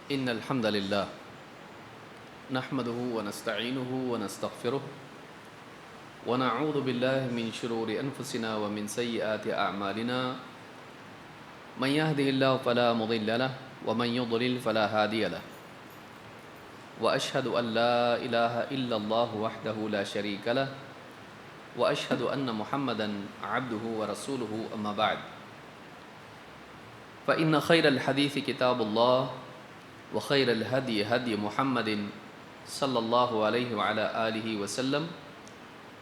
إن الحمد لله نحمده ونستعينه ونستغفره ونعوذ بالله من شرور أنفسنا ومن سيئات أعمالنا من يهده الله فلا مضل له ومن يضلل فلا هادي له وأشهد أن لا إله إلا الله وحده لا شريك له وأشهد أن محمدا عبده ورسوله أما بعد فإن خير الحديث كتاب الله وخير الهدي هدي محمد صلى الله عليه وعلى آله وسلم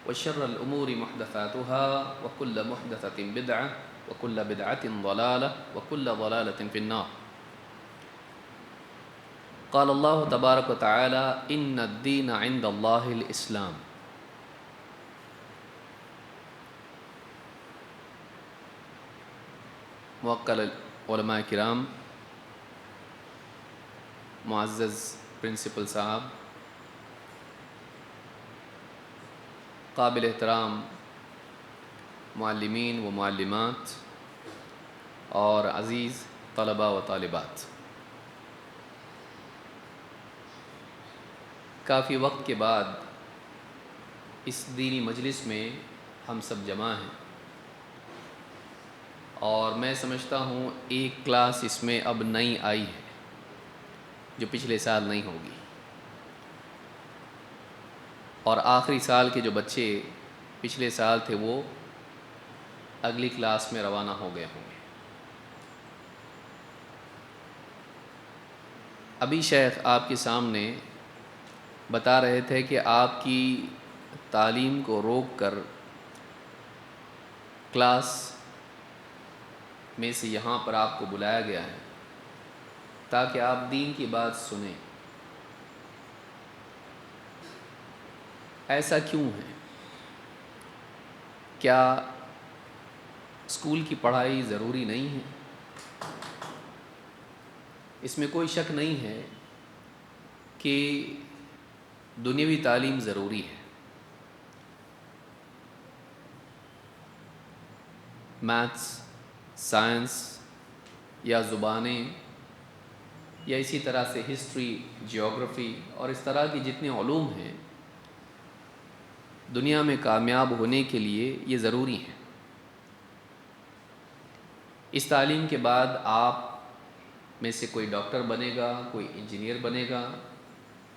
وشر الأمور محدثاتها وكل محدثة بدعة وكل بدعة ضلالة وكل ضلالة في النار. قال الله تبارك وتعالى إن الدين عند الله الإسلام. موقر علماء کرام، معزز پرنسپل صاحب، قابل احترام معلمین و معلمات اور عزیز طلباء و طالبات، کافی وقت کے بعد اس دینی مجلس میں ہم سب جمع ہیں، اور میں سمجھتا ہوں ایک کلاس اس میں اب نئی آئی ہے جو پچھلے سال نہیں ہوگی، اور آخری سال کے جو بچے پچھلے سال تھے وہ اگلی کلاس میں روانہ ہو گئے ہوں گے۔ ابھی شیخ آپ کے سامنے بتا رہے تھے کہ آپ کی تعلیم کو روک کر کلاس میں سے یہاں پر آپ کو بلایا گیا ہے تاکہ آپ دین کی بات سنیں۔ ایسا کیوں ہے؟ کیا اسکول کی پڑھائی ضروری نہیں ہے؟ اس میں کوئی شک نہیں ہے کہ دنیاوی تعلیم ضروری ہے۔ میتھس، سائنس یا زبانیں یا اسی طرح سے ہسٹری، جیوگرافی اور اس طرح کی جتنے علوم ہیں دنیا میں کامیاب ہونے کے لیے یہ ضروری ہیں۔ اس تعلیم کے بعد آپ میں سے کوئی ڈاکٹر بنے گا، کوئی انجینئر بنے گا،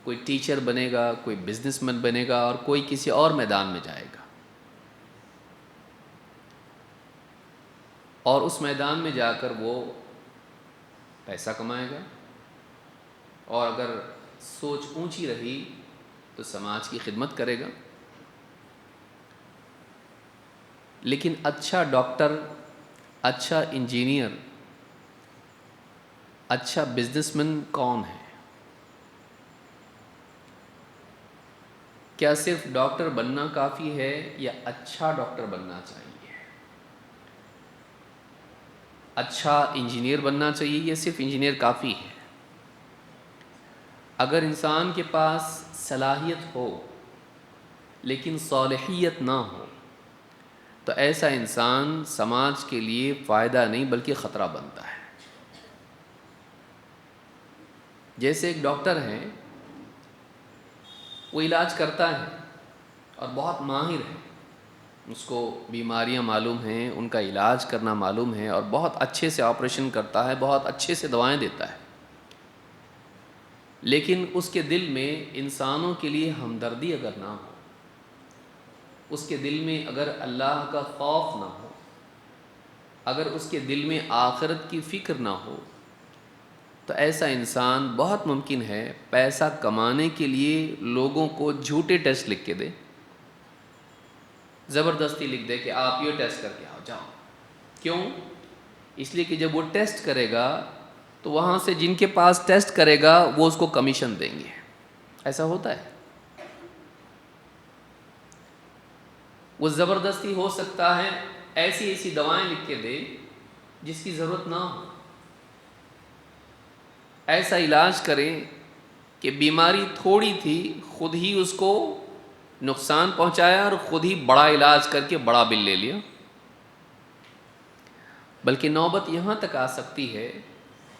کوئی ٹیچر بنے گا، کوئی بزنس مین بنے گا، اور کوئی کسی اور میدان میں جائے گا، اور اس میدان میں جا کر وہ پیسہ کمائے گا، اور اگر سوچ اونچی رہی تو سماج کی خدمت کرے گا۔ لیکن اچھا ڈاکٹر، اچھا انجینئر، اچھا بزنس مین کون ہے؟ کیا صرف ڈاکٹر بننا کافی ہے یا اچھا ڈاکٹر بننا چاہیے؟ اچھا انجینئر بننا چاہیے یا صرف انجینئر کافی ہے؟ اگر انسان کے پاس صلاحیت ہو لیکن صالحیت نہ ہو تو ایسا انسان سماج کے لیے فائدہ نہیں بلکہ خطرہ بنتا ہے۔ جیسے ایک ڈاکٹر ہے، وہ علاج کرتا ہے اور بہت ماہر ہے، اس کو بیماریاں معلوم ہیں، ان کا علاج کرنا معلوم ہے، اور بہت اچھے سے آپریشن کرتا ہے، بہت اچھے سے دوائیں دیتا ہے، لیکن اس کے دل میں انسانوں کے لیے ہمدردی اگر نہ ہو، اس کے دل میں اگر اللہ کا خوف نہ ہو، اگر اس کے دل میں آخرت کی فکر نہ ہو، تو ایسا انسان بہت ممکن ہے پیسہ کمانے کے لیے لوگوں کو جھوٹے ٹیسٹ لکھ کے دے، زبردستی لکھ دے کہ آپ یہ ٹیسٹ کر کے آؤ، جاؤ۔ کیوں؟ اس لیے کہ جب وہ ٹیسٹ کرے گا تو وہاں سے جن کے پاس ٹیسٹ کرے گا وہ اس کو کمیشن دیں گے۔ ایسا ہوتا ہے۔ وہ زبردستی ہو سکتا ہے ایسی ایسی دوائیں لکھ کے دے جس کی ضرورت نہ ہو، ایسا علاج کریں کہ بیماری تھوڑی تھی، خود ہی اس کو نقصان پہنچایا اور خود ہی بڑا علاج کر کے بڑا بل لے لیا۔ بلکہ نوبت یہاں تک آ سکتی ہے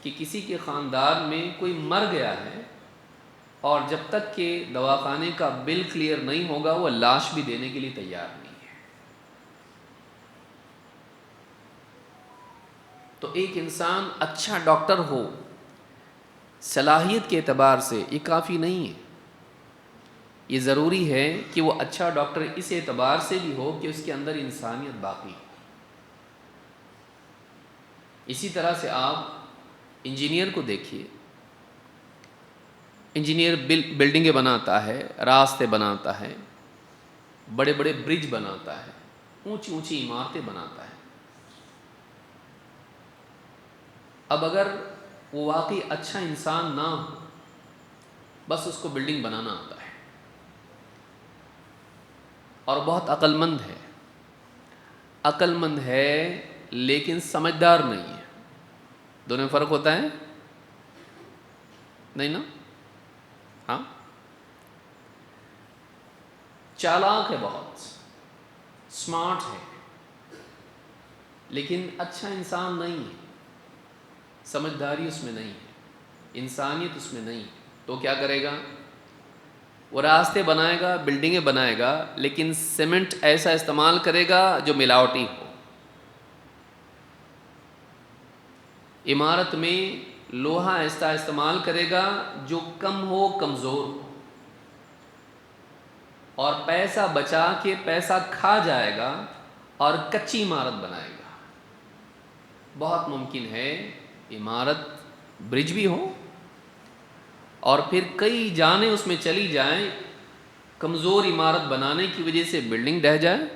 کہ کسی کے خاندان میں کوئی مر گیا ہے اور جب تک کہ دواخانے کا بل کلیئر نہیں ہوگا وہ لاش بھی دینے کے لیے تیار نہیں ہے. تو ایک انسان اچھا ڈاکٹر ہو صلاحیت کے اعتبار سے یہ کافی نہیں ہے. یہ ضروری ہے کہ وہ اچھا ڈاکٹر اس اعتبار سے بھی ہو کہ اس کے اندر انسانیت باقی ہو. اسی طرح سے آپ انجینئر کو دیکھیے. انجینئر بلڈنگیں بناتا ہے، راستے بناتا ہے، بڑے بڑے برج بناتا ہے، اونچی اونچی عمارتیں بناتا ہے. اب اگر وہ واقعی اچھا انسان نہ ہو، بس اس کو بلڈنگ بنانا آتا ہے اور بہت عقل مند ہے، عقل مند ہے لیکن سمجھدار نہیں ہے. دونوں میں فرق ہوتا ہے نہیں نا؟ ہاں، چالاک ہے، بہت سمارٹ ہے، لیکن اچھا انسان نہیں ہے. سمجھداری اس میں نہیں ہے، انسانیت اس میں نہیں ہے. تو کیا کرے گا؟ وہ راستے بنائے گا، بلڈنگیں بنائے گا، لیکن سیمنٹ ایسا استعمال کرے گا جو ملاوٹی ہو. عمارت میں لوہا ایسا استعمال کرے گا جو کم ہو، کمزور ہو، اور پیسہ بچا کے پیسہ کھا جائے گا اور کچی عمارت بنائے گا. بہت ممکن ہے عمارت برج بھی ہو اور پھر کئی جانیں اس میں چلی جائیں، کمزور عمارت بنانے کی وجہ سے بلڈنگ ڈہ جائے،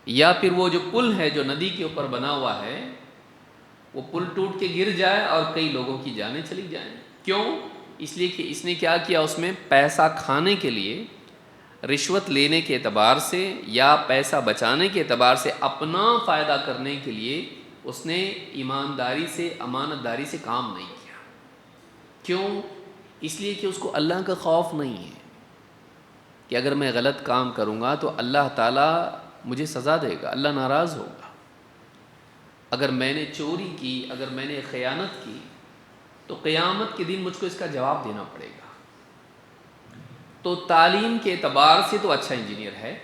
یا پھر وہ جو پل ہے جو ندی کے اوپر بنا ہوا ہے وہ پل ٹوٹ کے گر جائے اور کئی لوگوں کی جانیں چلی جائیں. کیوں؟ اس لیے کہ اس نے کیا کیا، اس میں پیسہ کھانے کے لیے، رشوت لینے کے اعتبار سے یا پیسہ بچانے کے اعتبار سے، اپنا فائدہ کرنے کے لیے اس نے ایمانداری سے، امانت داری سے کام نہیں کیا. کیوں؟ اس لیے کہ اس کو اللہ کا خوف نہیں ہے کہ اگر میں غلط کام کروں گا تو اللہ تعالیٰ مجھے سزا دے گا، اللہ ناراض ہوگا. اگر میں نے چوری کی، اگر میں نے خیانت کی تو قیامت کے دن مجھ کو اس کا جواب دینا پڑے گا. تو تعلیم کے اعتبار سے تو اچھا انجینئر ہے،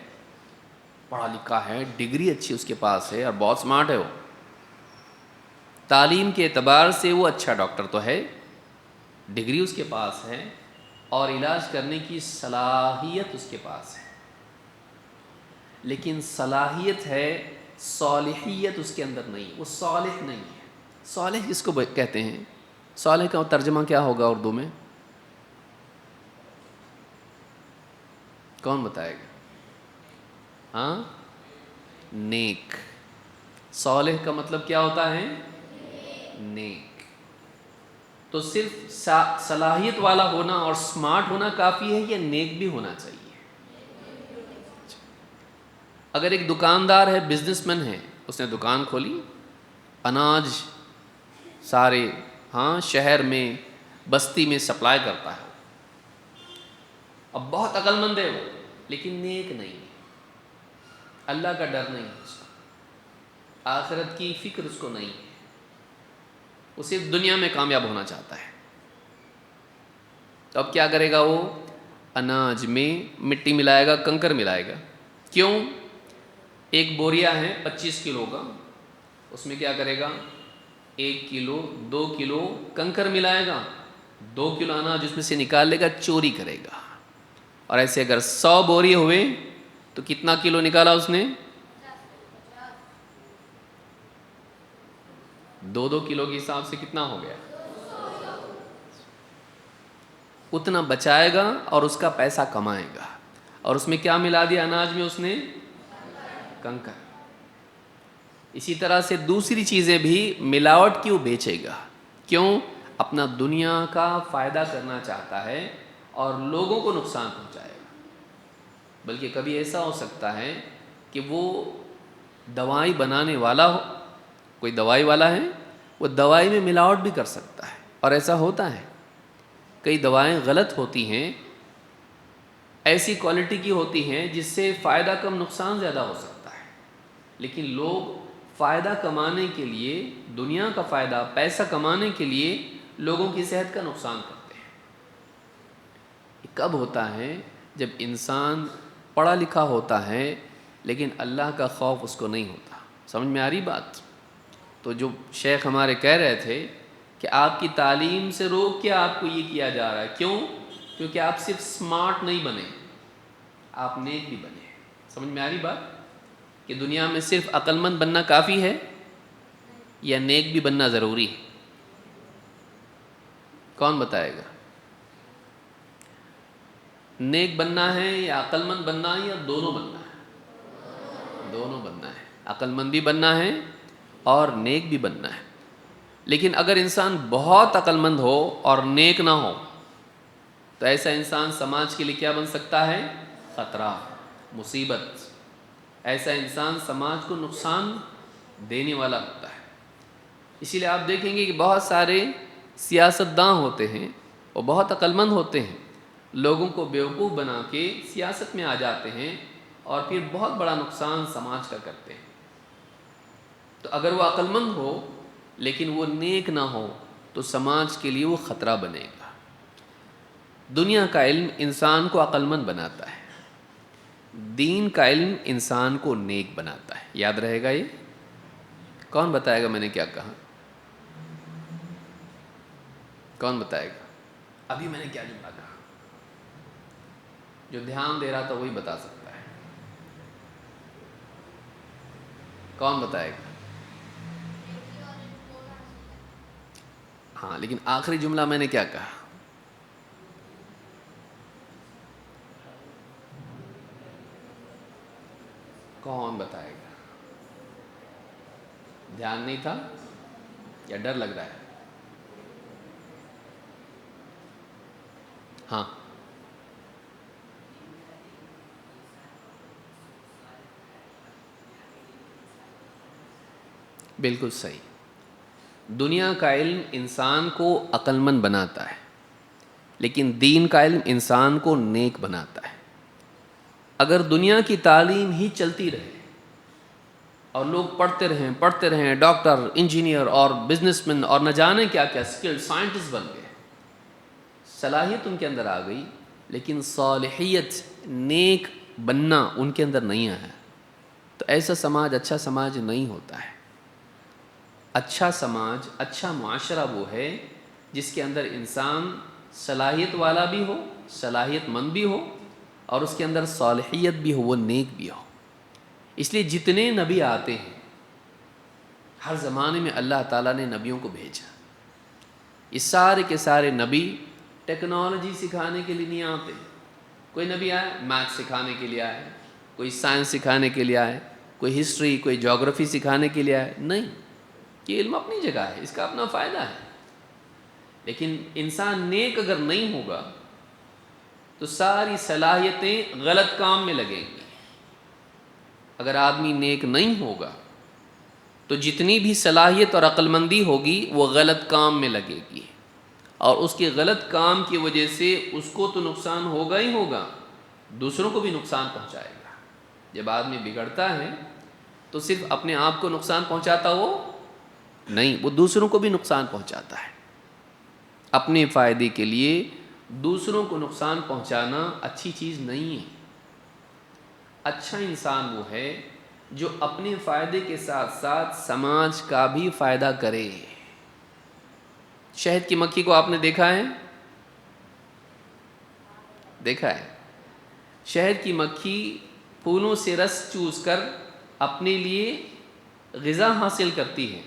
پڑھا لکھا ہے، ڈگری اچھی اس کے پاس ہے اور بہت سمارٹ ہے. وہ تعلیم کے اعتبار سے وہ اچھا ڈاکٹر تو ہے، ڈگری اس کے پاس ہے اور علاج کرنے کی صلاحیت اس کے پاس ہے. لیکن صلاحیت ہے، صالحیت اس کے اندر نہیں، وہ صالح نہیں ہے. صالح کس کو کہتے ہیں؟ صالح کا ترجمہ کیا ہوگا اردو میں؟ کون بتائے گا؟ ہاں، نیک. صالح کا مطلب کیا ہوتا ہے؟ نیک. تو صرف صلاحیت والا ہونا اور سمارٹ ہونا کافی ہے یا نیک بھی ہونا چاہیے؟ اگر ایک دکاندار ہے، بزنس مین ہے، اس نے دکان کھولی، اناج سارے شہر میں، بستی میں سپلائی کرتا ہے، اب بہت عقل مند ہے وہ، لیکن نیک نہیں ہے. اللہ کا ڈر نہیں ہے اس کو، آخرت کی فکر اس کو نہیں ہے، وہ صرف دنیا میں کامیاب ہونا چاہتا ہے. تو اب کیا کرے گا؟ وہ اناج میں مٹی ملائے گا، کنکر ملائے گا. کیوں؟ ایک بوریا ہے 25 کلو کا، اس میں کیا کرے گا؟ 1 کلو 2 کلو کنکر ملائے گا، 2 کلو اناج اس میں سے نکال لے گا، چوری کرے گا. اور ایسے اگر 100 بوری ہوئے تو کتنا کلو نکالا اس نے؟ 2 کلو کے حساب سے کتنا ہو گیا؟ اتنا بچائے گا اور اس کا پیسہ کمائے گا. اور اس میں کیا ملا دیا اناج میں؟ اس نے کنکر. اسی طرح سے دوسری چیزیں بھی ملاوٹ کیوں بیچے گا؟ کیوں؟ اپنا دنیا کا فائدہ کرنا چاہتا ہے اور لوگوں کو نقصان پہنچائے گا. بلکہ کبھی ایسا ہو سکتا ہے کہ وہ دوائی بنانے والا ہو، کوئی دوائی والا ہے، وہ دوائی میں ملاوٹ بھی کر سکتا ہے، اور ایسا ہوتا ہے. کئی دوائیں غلط ہوتی ہیں، ایسی کوالٹی کی ہوتی ہیں جس سے فائدہ کم نقصان زیادہ ہو سکتا ہے، لیکن لوگ فائدہ کمانے کے لیے، دنیا کا فائدہ، پیسہ کمانے کے لیے لوگوں کی صحت کا نقصان کرتے ہیں۔ یہ کب ہوتا ہے؟ جب انسان پڑھا لکھا ہوتا ہے لیکن اللہ کا خوف اس کو نہیں ہوتا۔ سمجھ میں آ رہی بات؟ تو جو شیخ ہمارے کہہ رہے تھے کہ آپ کی تعلیم سے روک کے آپ کو یہ کیا جا رہا ہے، کیوں؟ کیونکہ آپ صرف سمارٹ نہیں بنے، آپ نیک بھی بنے۔ سمجھ میں آ رہی بات؟ کہ دنیا میں صرف عقل مند بننا کافی ہے یا نیک بھی بننا ضروری ہے؟ کون بتائے گا؟ نیک بننا ہے یا عقل مند بننا ہے یا دونوں بننا ہے؟ دونوں بننا ہے، عقل مند بھی بننا ہے اور نیک بھی بننا ہے۔ لیکن اگر انسان بہت عقل مند ہو اور نیک نہ ہو تو ایسا انسان سماج کے لیے کیا بن سکتا ہے؟ خطرہ، مصیبت۔ ایسا انسان سماج کو نقصان دینے والا ہوتا ہے۔ اسی لیے آپ دیکھیں گے کہ بہت سارے سیاستداں ہوتے ہیں، وہ بہت عقل مند ہوتے ہیں، لوگوں کو بیوقوف بنا کے سیاست میں آ جاتے ہیں اور پھر بہت بڑا نقصان سماج کا کرتے ہیں۔ تو اگر وہ عقل مند ہو لیکن وہ نیک نہ ہو تو سماج کے لیے وہ خطرہ بنے گا۔ دنیا کا علم انسان کو عقل مند بناتا ہے، دین کا علم انسان کو نیک بناتا ہے۔ یاد رہے گا یہ؟ کون بتائے گا میں نے کیا کہا؟ کون بتائے گا؟ ابھی میں نے کیا جملہ کہا؟ جو دھیان دے رہا تھا وہی بتا سکتا ہے۔ کون بتائے گا؟ ہاں، لیکن آخری جملہ میں نے کیا کہا؟ کون بتائے گا؟ دھیان نہیں تھا یا ڈر لگ رہا ہے؟ ہاں، بالکل صحیح۔ دنیا کا علم انسان کو عقل مند بناتا ہے لیکن دین کا علم انسان کو نیک بناتا ہے۔ اگر دنیا کی تعلیم ہی چلتی رہے اور لوگ پڑھتے رہیں، ڈاکٹر، انجینئر اور بزنس مین اور نہ جانے کیا کیا اسکلڈ سائنٹسٹ بن گئے، صلاحیت ان کے اندر آ گئی لیکن صالحیت، نیک بننا ان کے اندر نہیں آیا، تو ایسا سماج اچھا سماج نہیں ہوتا ہے۔ اچھا سماج، اچھا معاشرہ وہ ہے جس کے اندر انسان صلاحیت والا بھی ہو، صلاحیت مند بھی ہو اور اس کے اندر صالحیت بھی ہو، وہ نیک بھی ہو۔ اس لیے جتنے نبی آتے ہیں، ہر زمانے میں اللہ تعالیٰ نے نبیوں کو بھیجا۔ یہ سارے کے سارے نبی ٹیکنالوجی سکھانے کے لیے نہیں آتے۔ کوئی نبی آئے میتھ سکھانے کے لیے آئے، کوئی سائنس سکھانے کے لیے آئے، کوئی ہسٹری، کوئی جغرافی سکھانے کے لیے آئے، نہیں۔ یہ علم اپنی جگہ ہے، اس کا اپنا فائدہ ہے، لیکن انسان نیک اگر نہیں ہوگا تو ساری صلاحیتیں غلط کام میں لگیں گی۔ اگر آدمی نیک نہیں ہوگا تو جتنی بھی صلاحیت اور عقل مندی ہوگی وہ غلط کام میں لگے گی، اور اس کے غلط کام کی وجہ سے اس کو تو نقصان ہوگا ہی ہوگا، دوسروں کو بھی نقصان پہنچائے گا۔ جب آدمی بگڑتا ہے تو صرف اپنے آپ کو نقصان پہنچاتا وہ نہیں، وہ دوسروں کو بھی نقصان پہنچاتا ہے۔ اپنے فائدے کے لیے دوسروں کو نقصان پہنچانا اچھی چیز نہیں ہے۔ اچھا انسان وہ ہے جو اپنے فائدے کے ساتھ ساتھ سماج کا بھی فائدہ کرے۔ شہد کی مکھی کو آپ نے دیکھا ہے؟ دیکھا ہے؟ شہد کی مکھی پھولوں سے رس چوس کر اپنے لیے غذا حاصل کرتی ہے،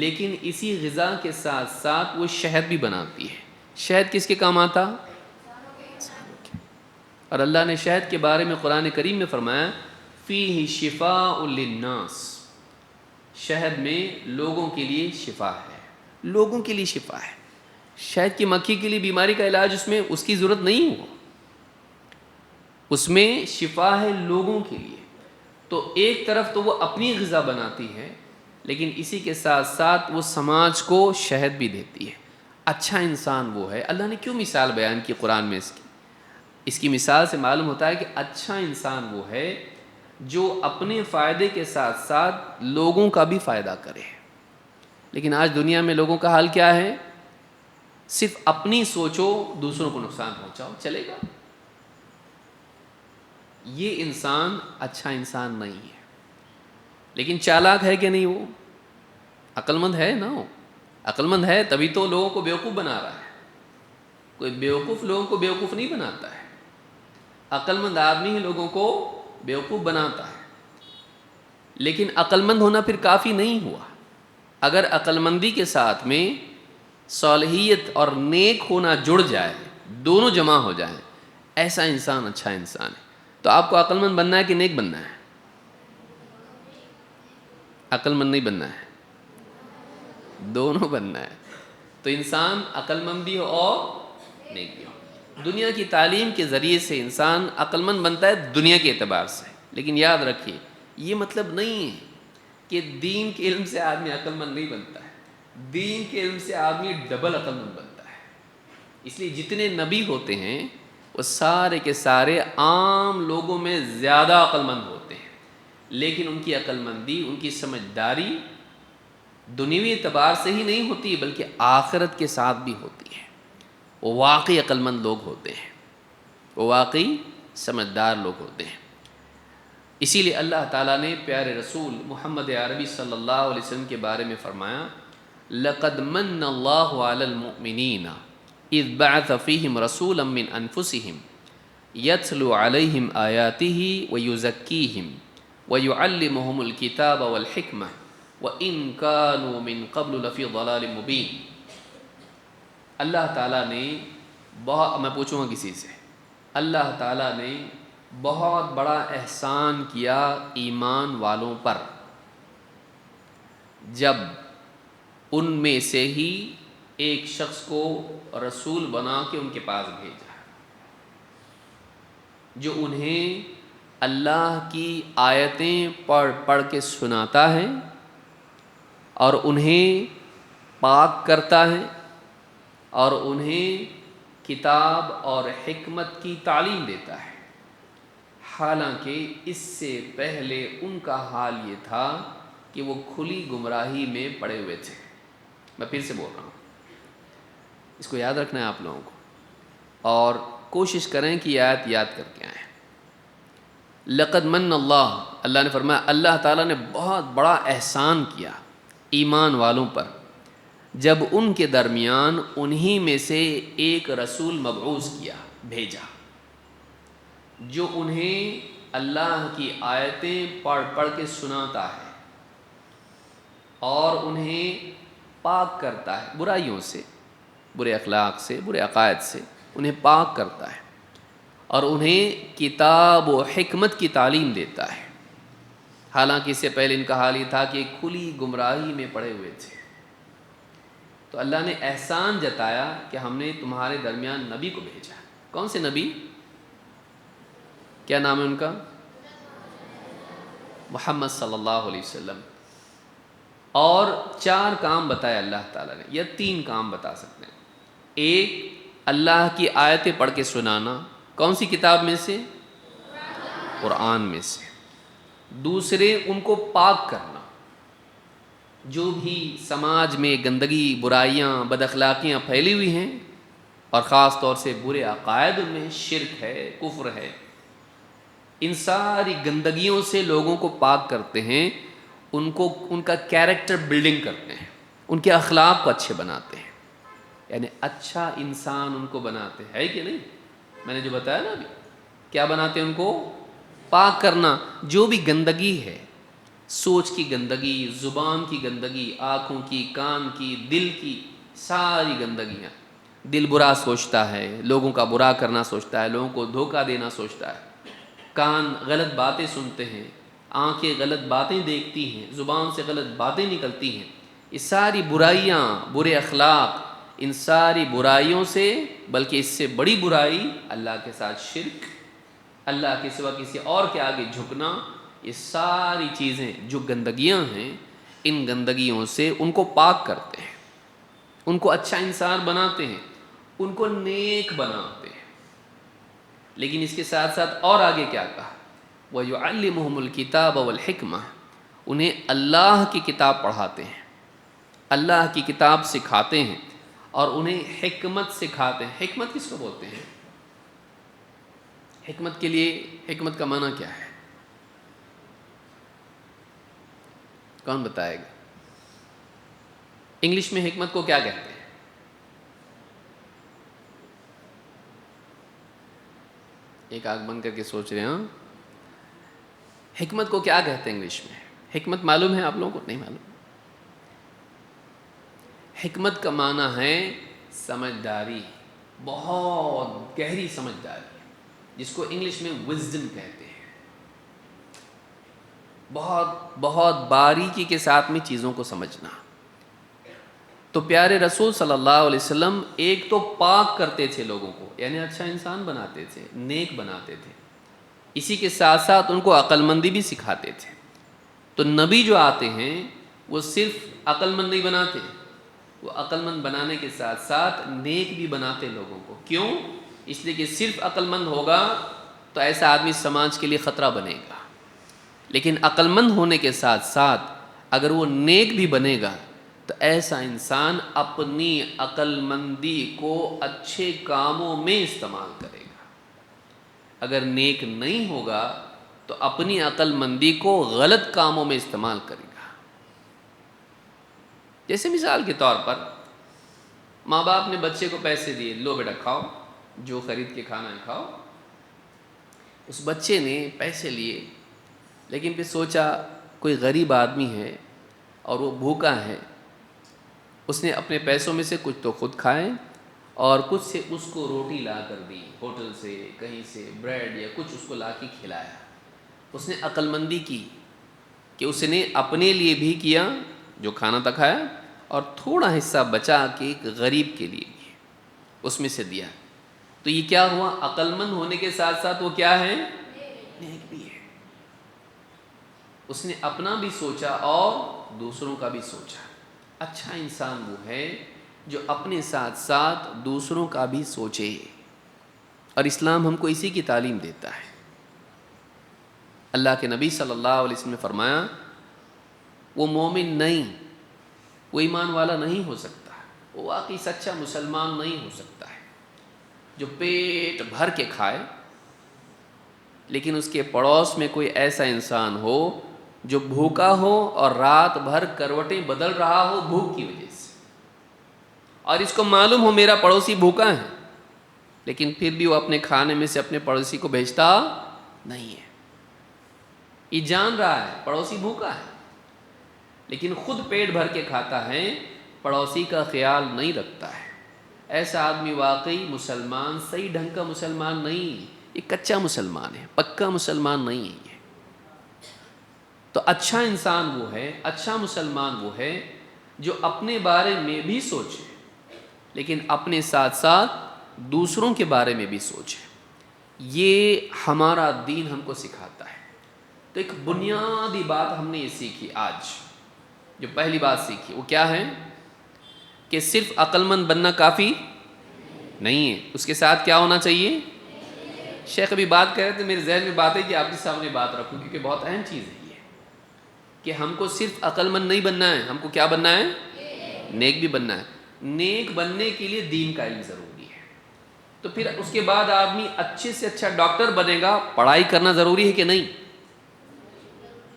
لیکن اسی غذا کے ساتھ ساتھ وہ شہد بھی بناتی ہے۔ شہد کس کے کام آتا؟ اور اللہ نے شہد کے بارے میں قرآن کریم میں فرمایا فیہ شفاء للناس، شہد میں لوگوں کے لیے شفا ہے، لوگوں کے لیے شفا ہے۔ شہد کی مکھی کے لیے بیماری کا علاج اس کی ضرورت نہیں ہو، اس میں شفا ہے لوگوں کے لیے۔ تو ایک طرف تو وہ اپنی غذا بناتی ہے لیکن اسی کے ساتھ ساتھ وہ سماج کو شہد بھی دیتی ہے۔ اچھا انسان وہ ہے، اللہ نے کیوں مثال بیان کی قرآن میں اس کی مثال سے معلوم ہوتا ہے کہ اچھا انسان وہ ہے جو اپنے فائدے کے ساتھ ساتھ لوگوں کا بھی فائدہ کرے. لیکن آج دنیا میں لوگوں کا حال کیا ہے؟ صرف اپنی سوچو، دوسروں کو نقصان پہنچاؤ، چلے گا. یہ انسان اچھا انسان نہیں ہے. لیکن چالاک ہے کہ نہیں؟ وہ عقل مند ہے نا. وہ عقل مند ہے تبھی تو لوگوں کو بیوقوف بنا رہا ہے. کوئی بیوقوف لوگوں کو بیوقوف نہیں بناتا ہے. عقل مند آدمی ہی لوگوں کو بیوقوف بناتا ہے. لیکن عقل مند ہونا پھر کافی نہیں ہوا. اگر عقل مندی کے ساتھ میں صالحیت اور نیک ہونا جڑ جائے، دونوں جمع ہو جائیں، ایسا انسان اچھا انسان ہے. تو آپ کو عقل مند بننا ہے کہ نیک بننا ہے؟ عقل مند نہیں بننا ہے، دونوں بننا ہے. تو انسان عقل مند بھی ہو اور نیک بھی ہو. دنیا کی تعلیم کے ذریعے سے انسان عقل مند بنتا ہے دنیا کے اعتبار سے. لیکن یاد رکھیے، یہ مطلب نہیں ہے کہ دین کے علم سے آدمی عقل مند نہیں بنتا ہے. دین کے علم سے آدمی ڈبل عقل مند بنتا ہے. اس لیے جتنے نبی ہوتے ہیں وہ سارے کے سارے عام لوگوں میں زیادہ عقل مند ہوتے ہیں. لیکن ان کی عقل مندی، ان کی سمجھداری دنیوی اعتبار سے ہی نہیں ہوتی بلکہ آخرت کے ساتھ بھی ہوتی ہے. وہ واقعی عقل مند لوگ ہوتے ہیں، وہ واقعی سمجھدار لوگ ہوتے ہیں. اسی لیے اللہ تعالیٰ نے پیارے رسول محمد عربی صلی اللہ علیہ وسلم کے بارے میں فرمایا، لَقَدْ مَنَّ اللَّهُ عَلَى الْمُؤْمِنِينَ إِذْ بَعَثَ فِيهِمْ رَسُولًا مِّنْ أَنفُسِهِمْ يَتْلُو عَلَيْهِمْ آيَاتِهِ وَيُزَكِّيهِمْ وَيُعَلِّمُهُمُ الْكِتَابَ وَالْحِكْمَةَ وَإِنْ كَانُوا مِنْ قَبْلُ لَفِي ضَلَالٍ مُبِينٍ. اللہ تعالیٰ نے میں پوچھوں گا کسی سے، اللہ تعالیٰ نے بہت بڑا احسان کیا ایمان والوں پر جب ان میں سے ہی ایک شخص کو رسول بنا کے ان کے پاس بھیجا، جو انہیں اللہ کی آیتیں پڑھ پڑھ کے سناتا ہے اور انہیں پاک کرتا ہے اور انہیں کتاب اور حکمت کی تعلیم دیتا ہے. حالانکہ اس سے پہلے ان کا حال یہ تھا کہ وہ کھلی گمراہی میں پڑے ہوئے تھے. میں پھر سے بول رہا ہوں، اس کو یاد رکھنا ہے آپ لوگوں کو، اور کوشش کریں کہ یہ آیت یاد کر کے آئیں. لقد من اللہ نے فرمایا، اللہ تعالیٰ نے بہت بڑا احسان کیا ایمان والوں پر جب ان کے درمیان انہی میں سے ایک رسول مبعوث کیا، بھیجا، جو انہیں اللہ کی آیتیں پڑھ پڑھ کے سناتا ہے اور انہیں پاک کرتا ہے برائیوں سے، برے اخلاق سے، برے عقائد سے انہیں پاک کرتا ہے اور انہیں کتاب و حکمت کی تعلیم دیتا ہے. حالانکہ اس سے پہلے ان کا حال یہ تھا کہ کھلی گمراہی میں پڑے ہوئے تھے. تو اللہ نے احسان جتایا کہ ہم نے تمہارے درمیان نبی کو بھیجا. کون سے نبی؟ کیا نام ہے ان کا؟ محمد صلی اللہ علیہ وسلم. اور 4 کام بتایا اللہ تعالیٰ نے، یا 3 کام بتا سکتے ہیں. ایک، اللہ کی آیتیں پڑھ کے سنانا. کون سی کتاب میں سے؟ قرآن میں سے. دوسرے، ان کو پاک کرنا. جو بھی سماج میں گندگی، برائیاں، بد اخلاقیاں پھیلی ہوئی ہیں اور خاص طور سے برے عقائد میں، شرک ہے، کفر ہے، ان ساری گندگیوں سے لوگوں کو پاک کرتے ہیں. ان کا کیریکٹر بلڈنگ کرتے ہیں، ان کے اخلاق کو اچھے بناتے ہیں. یعنی اچھا انسان ان کو بناتے ہیں، ہے کہ نہیں؟ میں نے جو بتایا نا ابھی، کیا بناتے ہیں؟ ان کو پاک کرنا. جو بھی گندگی ہے، سوچ کی گندگی، زبان کی گندگی، آنکھوں کی، کان کی، دل کی، ساری گندگیاں. دل برا سوچتا ہے، لوگوں کا برا کرنا سوچتا ہے، لوگوں کو دھوکہ دینا سوچتا ہے. کان غلط باتیں سنتے ہیں، آنکھیں غلط باتیں دیکھتی ہیں، زبان سے غلط باتیں نکلتی ہیں. یہ ساری برائیاں، برے اخلاق، ان ساری برائیوں سے، بلکہ اس سے بڑی برائی اللہ کے ساتھ شرک، اللہ کے سوا کسی اور کے آگے جھکنا، یہ ساری چیزیں جو گندگیاں ہیں، ان گندگیوں سے ان کو پاک کرتے ہیں، ان کو اچھا انسان بناتے ہیں، ان کو نیک بناتے ہیں. لیکن اس کے ساتھ ساتھ اور آگے کیا کہا؟ وَيُعَلِّمُهُمُ الْكِتَابَ وَالْحِكْمَةَ، انہیں اللہ کی کتاب پڑھاتے ہیں، اللہ کی کتاب سکھاتے ہیں، اور انہیں حکمت سکھاتے ہیں۔ حکمت کس کو بولتے ہیں؟ حکمت کے لیے، حکمت کا معنی کیا ہے؟ کون بتائے گا؟ انگلش میں حکمت کو کیا کہتے ہیں؟ ایک آنکھ بند کر کے سوچ رہے ہیں۔ حکمت کو کیا کہتے ہیں انگلش میں؟ حکمت معلوم ہے آپ لوگوں کو؟ نہیں معلوم؟ حکمت کا معنی ہے سمجھداری، بہت گہری سمجھداری، جس کو انگلش میں وزڈم کہتے ہیں۔ بہت بہت باریکی کے ساتھ میں چیزوں کو سمجھنا۔ تو پیارے رسول صلی اللہ علیہ وسلم ایک تو پاک کرتے تھے لوگوں کو، یعنی اچھا انسان بناتے تھے، نیک بناتے تھے، اسی کے ساتھ ساتھ ان کو عقل مندی بھی سکھاتے تھے۔ تو نبی جو آتے ہیں وہ صرف عقل مند نہیں بناتے، وہ عقل مند بنانے کے ساتھ ساتھ نیک بھی بناتے لوگوں کو۔ کیوں؟ اس لیے کہ صرف عقل مند ہوگا تو ایسا آدمی سماج کے لیے خطرہ بنے گا، لیکن عقل مند ہونے کے ساتھ ساتھ اگر وہ نیک بھی بنے گا تو ایسا انسان اپنی عقل مندی کو اچھے کاموں میں استعمال کرے گا۔ اگر نیک نہیں ہوگا تو اپنی عقل مندی کو غلط کاموں میں استعمال کرے گا۔ جیسے مثال کے طور پر ماں باپ نے بچے کو پیسے دیے، لو بیٹا کھاؤ، جو خرید کے کھانا ہے کھاؤ۔ اس بچے نے پیسے لیے، لیکن پھر سوچا کوئی غریب آدمی ہے اور وہ بھوکا ہے، اس نے اپنے پیسوں میں سے کچھ تو خود کھائے اور کچھ سے اس کو روٹی لا کر دی، ہوٹل سے کہیں سے بریڈ یا کچھ اس کو لا کے کھلایا۔ اس نے عقل مندی کی کہ اس نے اپنے لیے بھی کیا جو کھانا تھا کھایا، اور تھوڑا حصہ بچا کے ایک غریب کے لیے بھی اس میں سے دیا۔ تو یہ کیا ہوا؟ عقل مند ہونے کے ساتھ ساتھ وہ کیا ہے؟ نیک بھی ہے۔ اس نے اپنا بھی سوچا اور دوسروں کا بھی سوچا۔ اچھا انسان وہ ہے جو اپنے ساتھ ساتھ دوسروں کا بھی سوچے، اور اسلام ہم کو اسی کی تعلیم دیتا ہے۔ اللہ کے نبی صلی اللہ علیہ وسلم نے فرمایا وہ مومن نہیں، وہ ایمان والا نہیں ہو سکتا، وہ واقعی سچا مسلمان نہیں ہو سکتا ہے جو پیٹ بھر کے کھائے لیکن اس کے پڑوس میں کوئی ایسا انسان ہو جو بھوکا ہو اور رات بھر کروٹیں بدل رہا ہو بھوک کی وجہ سے، اور اس کو معلوم ہو میرا پڑوسی بھوکا ہے، لیکن پھر بھی وہ اپنے کھانے میں سے اپنے پڑوسی کو بھیجتا نہیں ہے۔ یہ جان رہا ہے پڑوسی بھوکا ہے، لیکن خود پیٹ بھر کے کھاتا ہے، پڑوسی کا خیال نہیں رکھتا ہے۔ ایسا آدمی واقعی مسلمان، صحیح ڈھنگ کا مسلمان نہیں، یہ کچا مسلمان ہے، پکا مسلمان نہیں ہے یہ۔ تو اچھا انسان وہ ہے، اچھا مسلمان وہ ہے جو اپنے بارے میں بھی سوچے لیکن اپنے ساتھ ساتھ دوسروں کے بارے میں بھی سوچے۔ یہ ہمارا دین ہم کو سکھاتا ہے۔ تو ایک بنیادی بات ہم نے یہ سیکھی آج، جو پہلی بات سیکھی وہ کیا ہے کہ صرف عقل مند بننا کافی نہیں ہے، اس کے ساتھ کیا ہونا چاہیے؟ شیخ ابھی بات کر رہے تھے، میرے ذہن میں بات ہے کہ آپ کے سامنے بات رکھوں، کیونکہ بہت اہم چیز ہے یہ کہ ہم کو صرف عقل مند نہیں بننا ہے، ہم کو کیا بننا ہے؟ نیک بھی بننا ہے۔ نیک بننے کے لیے دین کا علم ضروری ہے۔ تو پھر اس کے بعد آدمی اچھے سے اچھا ڈاکٹر بنے گا، پڑھائی کرنا ضروری ہے کہ نہیں؟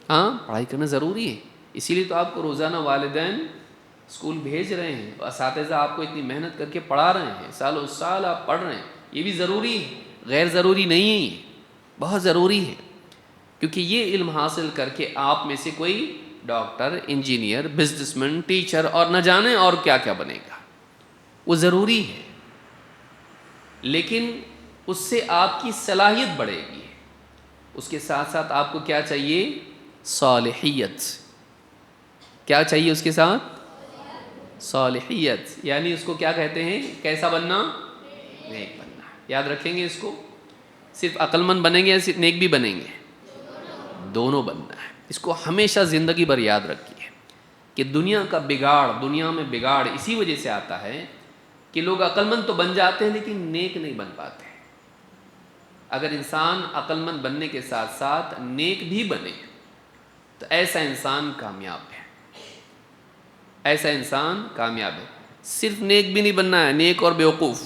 ہاں، پڑھائی کرنا ضروری ہے۔ اسی لیے تو آپ کو روزانہ والدین اسکول بھیج رہے ہیں، اساتذہ آپ کو اتنی محنت کر کے پڑھا رہے ہیں، سالوں سال آپ پڑھ رہے ہیں، یہ بھی ضروری ہے، غیر ضروری نہیں ہے، یہ بہت ضروری ہے، کیونکہ یہ علم حاصل کر کے آپ میں سے کوئی doctor, engineer, business man, teacher اور نہ جانے اور کیا کیا بنے گا، وہ ضروری ہے۔ لیکن اس سے آپ کی صلاحیت بڑھے گی، اس کے ساتھ ساتھ آپ کو کیا چاہیے؟ صالحیت۔ کیا چاہیے اس کے ساتھ؟ صالحیت، یعنی اس کو کیا کہتے ہیں؟ کیسا بننا؟ نیک بننا۔ یاد رکھیں گے اس کو، صرف عقل مند بنیں گے یا صرف نیک بھی بنیں گے؟ دونوں بننا ہے۔ اس کو ہمیشہ زندگی بھر یاد رکھیے کہ دنیا کا بگاڑ، دنیا میں بگاڑ اسی وجہ سے آتا ہے کہ لوگ عقل مند تو بن جاتے ہیں لیکن نیک نہیں بن پاتے۔ اگر انسان عقل مند بننے کے ساتھ ساتھ نیک بھی بنے تو ایسا انسان کامیاب ہے، ایسا انسان کامیاب ہے۔ صرف نیک بھی نہیں بننا ہے، نیک اور بیوقوف۔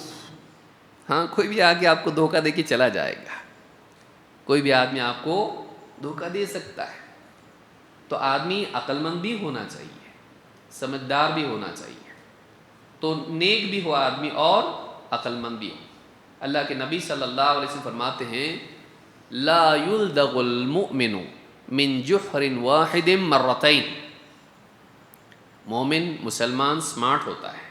ہاں، کوئی بھی آ کے آپ کو دھوکہ دے کے چلا جائے گا، کوئی بھی آدمی آپ کو دھوکہ دے سکتا ہے، تو آدمی عقل مند بھی ہونا چاہیے، سمجھدار بھی ہونا چاہیے، تو نیک بھی ہو آدمی اور عقل مند بھی ہو۔ اللہ کے نبی صلی اللہ علیہ وسلم فرماتے ہیں لا یلدغ المؤمن من جحر واحد مرتين، مومن مسلمان سمارٹ ہوتا ہے۔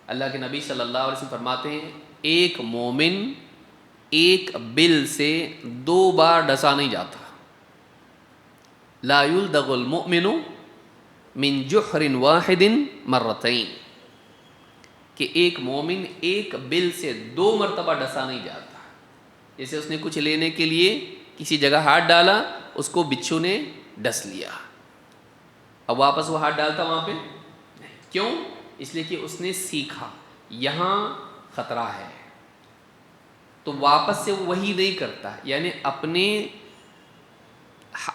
اللہ کے نبی صلی اللہ علیہ وسلم فرماتے ہیں ایک مومن ایک بل سے 2 بار ڈسا نہیں جاتا۔ لا یلدغ المؤمن من جحر واحد مرتين، کہ ایک مومن ایک بل سے 2 مرتبہ ڈسا نہیں جاتا۔ جیسے اس نے کچھ لینے کے لیے کسی جگہ ہاتھ ڈالا، اس کو بچھو نے ڈس لیا، اب واپس وہ ہاتھ ڈالتا وہاں پہ نہیں۔ کیوں؟ اس لیے کہ اس نے سیکھا یہاں خطرہ ہے، تو واپس سے وہی نہیں کرتا، یعنی اپنے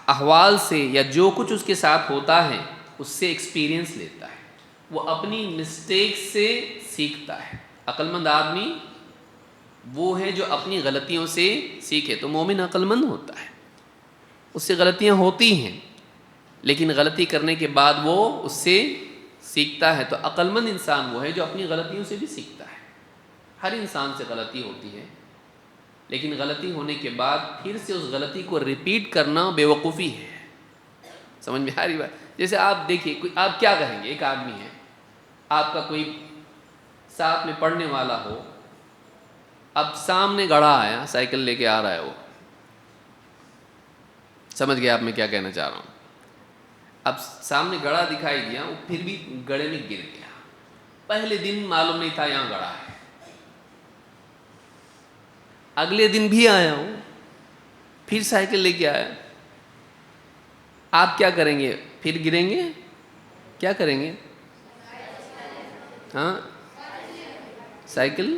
احوال سے یا جو کچھ اس کے ساتھ ہوتا ہے اس سے ایکسپیرینس لیتا ہے، وہ اپنی مسٹیک سے سیکھتا ہے۔ عقل مند آدمی وہ ہے جو اپنی غلطیوں سے سیکھے، تو مومن عقل مند ہوتا ہے، اس سے غلطیاں ہوتی ہیں لیکن غلطی کرنے کے بعد وہ اس سے سیکھتا ہے۔ تو عقل مند انسان وہ ہے جو اپنی غلطیوں سے بھی سیکھتا ہے۔ ہر انسان سے غلطی ہوتی ہے، لیکن غلطی ہونے کے بعد پھر سے اس غلطی کو ریپیٹ کرنا بیوقوفی ہے۔ سمجھ میں آ رہی بات؟ جیسے آپ دیکھیے، آپ کیا کہیں گے، ایک آدمی ہے، آپ کا کوئی ساتھ میں پڑھنے والا ہو، اب سامنے گڑھا آیا، سائیکل لے کے آ رہا ہے، وہ سمجھ گیا آپ میں کیا کہنا چاہ رہا ہوں۔ اب سامنے گڑھا دکھائی دیا، وہ پھر بھی گڑھے میں گر گیا، پہلے دن معلوم نہیں تھا یہاں گڑھا ہے، اگلے دن بھی آیا ہوں، پھر سائیکل لے کے آیا، آپ کیا کریں گے؟ پھر گریں گے؟ کیا کریں گے؟ ہاں، سائیکل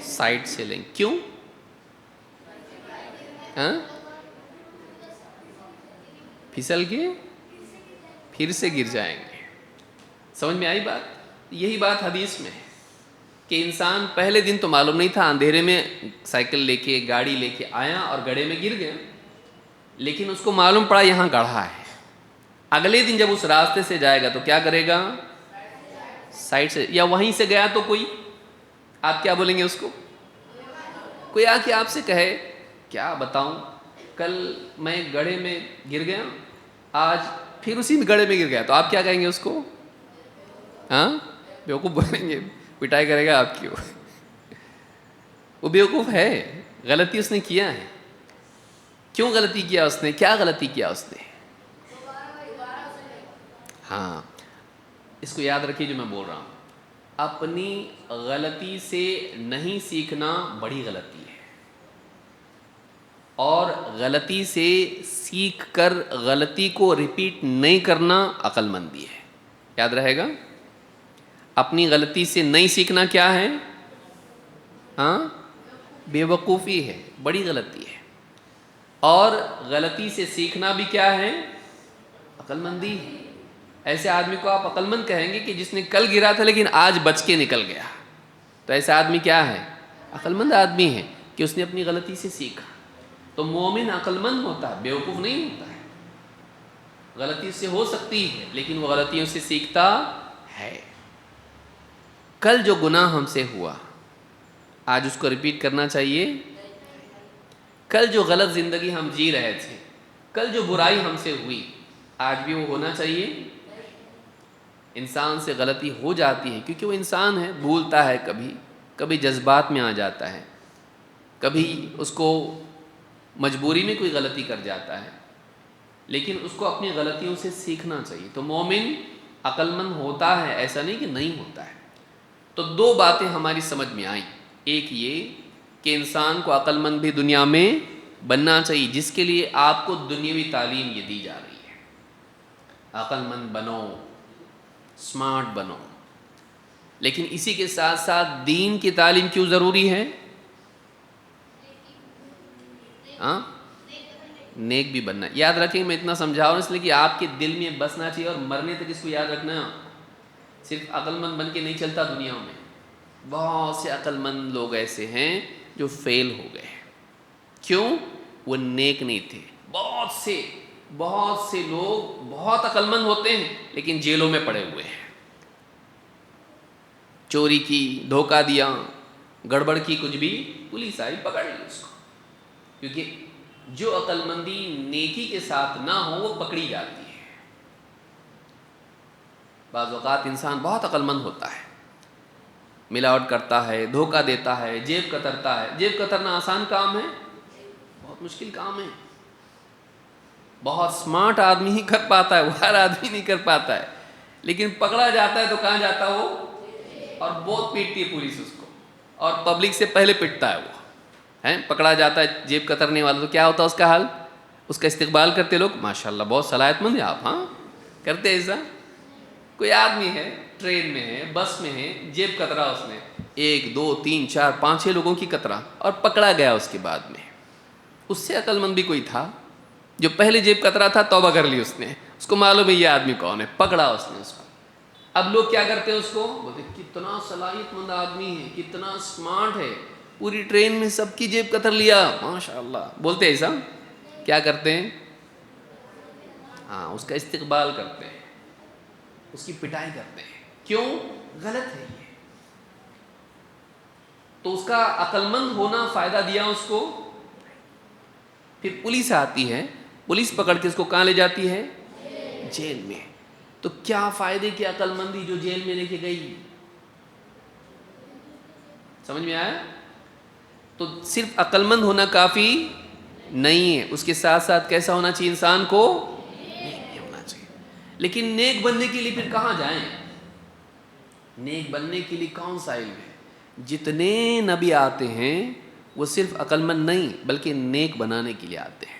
سائڈ سے لیں۔ کیوں؟ ہاں، پھسل کے پھر سے گر جائیں گے۔ سمجھ میں آئی بات؟ یہی بات حدیث میں ہے کہ انسان پہلے دن تو معلوم نہیں تھا، اندھیرے میں سائیکل لے کے گاڑی لے کے آیا اور گڑھے میں گر گیا، لیکن اس کو معلوم پڑا یہاں گڑھا ہے۔ اگلے دن جب اس راستے سے جائے گا تو کیا کرے گا؟ سائڈ سے، یا وہیں سے گیا تو کوئی، آپ کیا بولیں گے اس کو؟ کوئی آ کے آپ سے کہے کیا بتاؤں، کل میں گڑھے میں گر گیا، آج پھر اسی گڑھے میں گر گیا، تو آپ کیا کہیں گے اس کو؟ ہاں، بیوقوف بولیں گے، پٹائی کرے گا آپ کی۔ وہ بیوقوف ہے، غلطی اس نے کیا ہے۔ کیوں غلطی کیا اس نے؟ کیا غلطی کیا اس نے؟ ہاں، اس کو یاد رکھیے جو میں بول رہا ہوں، اپنی غلطی سے نہیں سیکھنا بڑی غلطی ہے، اور غلطی سے سیکھ کر غلطی کو ریپیٹ نہیں کرنا عقل مندی ہے۔ یاد رہے گا، اپنی غلطی سے نہیں سیکھنا کیا ہے؟ ہاں، بے وقوفی ہے، بڑی غلطی ہے، اور غلطی سے سیکھنا بھی کیا ہے؟ عقل مندی ہے۔ ایسے آدمی کو آپ عقل مند کہیں گے کہ جس نے کل گرا تھا لیکن آج بچ کے نکل گیا، تو ایسا آدمی کیا ہے؟ عقل مند آدمی ہے کہ اس نے اپنی غلطی سے سیکھا۔ تو مومن عقل مند ہوتا ہے، بیوقوف نہیں ہوتا ہے۔ غلطی سے ہو سکتی ہے لیکن وہ غلطیوں سے سیکھتا ہے۔ کل جو گناہ ہم سے ہوا آج اس کو ریپیٹ کرنا چاہیے؟ کل جو غلط زندگی ہم جی رہے تھے، کل جو برائی ہم سے ہوئی، آج بھی وہ ہونا چاہیے؟ انسان سے غلطی ہو جاتی ہے کیونکہ وہ انسان ہے، بھولتا ہے، کبھی جذبات میں آ جاتا ہے، کبھی اس کو مجبوری میں کوئی غلطی کر جاتا ہے، لیکن اس کو اپنی غلطیوں سے سیکھنا چاہیے۔ تو مومن عقل مند ہوتا ہے، ایسا نہیں کہ نہیں ہوتا ہے۔ تو 2 باتیں ہماری سمجھ میں آئیں، ایک یہ کہ انسان کو عقل مند بھی دنیا میں بننا چاہیے، جس کے لیے آپ کو دنیاوی تعلیم یہ دی جا رہی ہے، عقل مند بنو، سمارٹ بنو۔ لیکن اسی کے ساتھ ساتھ دین کی تعلیم کیوں ضروری ہے؟ ہاں، نیک بھی بننا. یاد رکھیں میں اتنا سمجھا رہا ہوں اس لیے کہ آپ کے دل میں بسنا چاہیے، اور مرنے تک اس کو یاد رکھنا ہے. صرف عقل مند بن کے نہیں چلتا دنیا میں. بہت سے عقل مند لوگ ایسے ہیں جو فیل ہو گئے. کیوں؟ وہ نیک نہیں تھے. بہت سے لوگ بہت عقل مند ہوتے ہیں لیکن جیلوں میں پڑے ہوئے ہیں. چوری کی، دھوکہ دیا، گڑبڑ کی کچھ بھی، پولیس آئی پکڑ لی اس کو. کیونکہ جو عقل مندی نیکی کے ساتھ نہ ہو وہ پکڑی جاتی ہے. بعض اوقات انسان بہت عقل مند ہوتا ہے، ملاوٹ کرتا ہے، دھوکہ دیتا ہے، جیب کترتا ہے. جیب کترنا آسان کام ہے؟ بہت مشکل کام ہے. بہت سمارٹ آدمی ہی کر پاتا ہے، وہ ہر آدمی نہیں کر پاتا ہے. لیکن پکڑا جاتا ہے تو کہاں جاتا وہ؟ اور بہت پیٹتی ہے پولیس اس کو، اور پبلک سے پہلے پٹتا ہے وہ. پکڑا جاتا ہے جیب کترنے والا تو کیا ہوتا ہے اس کا حال؟ اس کا استقبال کرتے لوگ، ماشاءاللہ بہت صلاحیت مند ہیں آپ. ہاں کرتے ایسا؟ کوئی آدمی ہے ٹرین میں ہے، بس میں ہے، جیب کترا اس نے، 1 2 3 4 5 6 لوگوں کی کترا اور پکڑا گیا. اس کے بعد میں اس سے عقل مند بھی کوئی تھا جو پہلے جیب کترا تھا، توبہ کر لی اس نے. اس کو معلوم ہے یہ آدمی کون ہے، پکڑا اس نے اس کو. اب لوگ کیا کرتے ہیں اس کو؟ بولتے کتنا صلاحیت مند آدمی ہے، کتنا اسمارٹ ہے، پوری ٹرین میں سب کی جیب کتر لیا، ماشاءاللہ. بولتے ایسا؟ کیا کرتے ہیں؟ ہاں، اس کا استقبال کرتے ہیں، اس کی پٹائی کرتے ہیں. کیوں؟ غلط ہے یہ. تو اس کا عقل مند ہونا فائدہ دیا اس کو. پھر پولیس آتی ہے، پولیس پکڑ کے اس کو کہاں لے جاتی ہے؟ جیل میں. تو کیا فائدے کی عقل مندی جو جیل میں لے کے گئی؟ سمجھ میں آیا؟ تو صرف عقل مند ہونا کافی نہیں ہے، اس کے ساتھ ساتھ کیسا ہونا چاہیے انسان کو؟ نیک بھی ہونا چاہیے. لیکن نیک بننے کے لیے پھر کہاں جائیں؟ نیک بننے کے لیے کون سا علم ہے؟ جتنے نبی آتے ہیں وہ صرف عقل مند نہیں بلکہ نیک بنانے کے لیے آتے ہیں.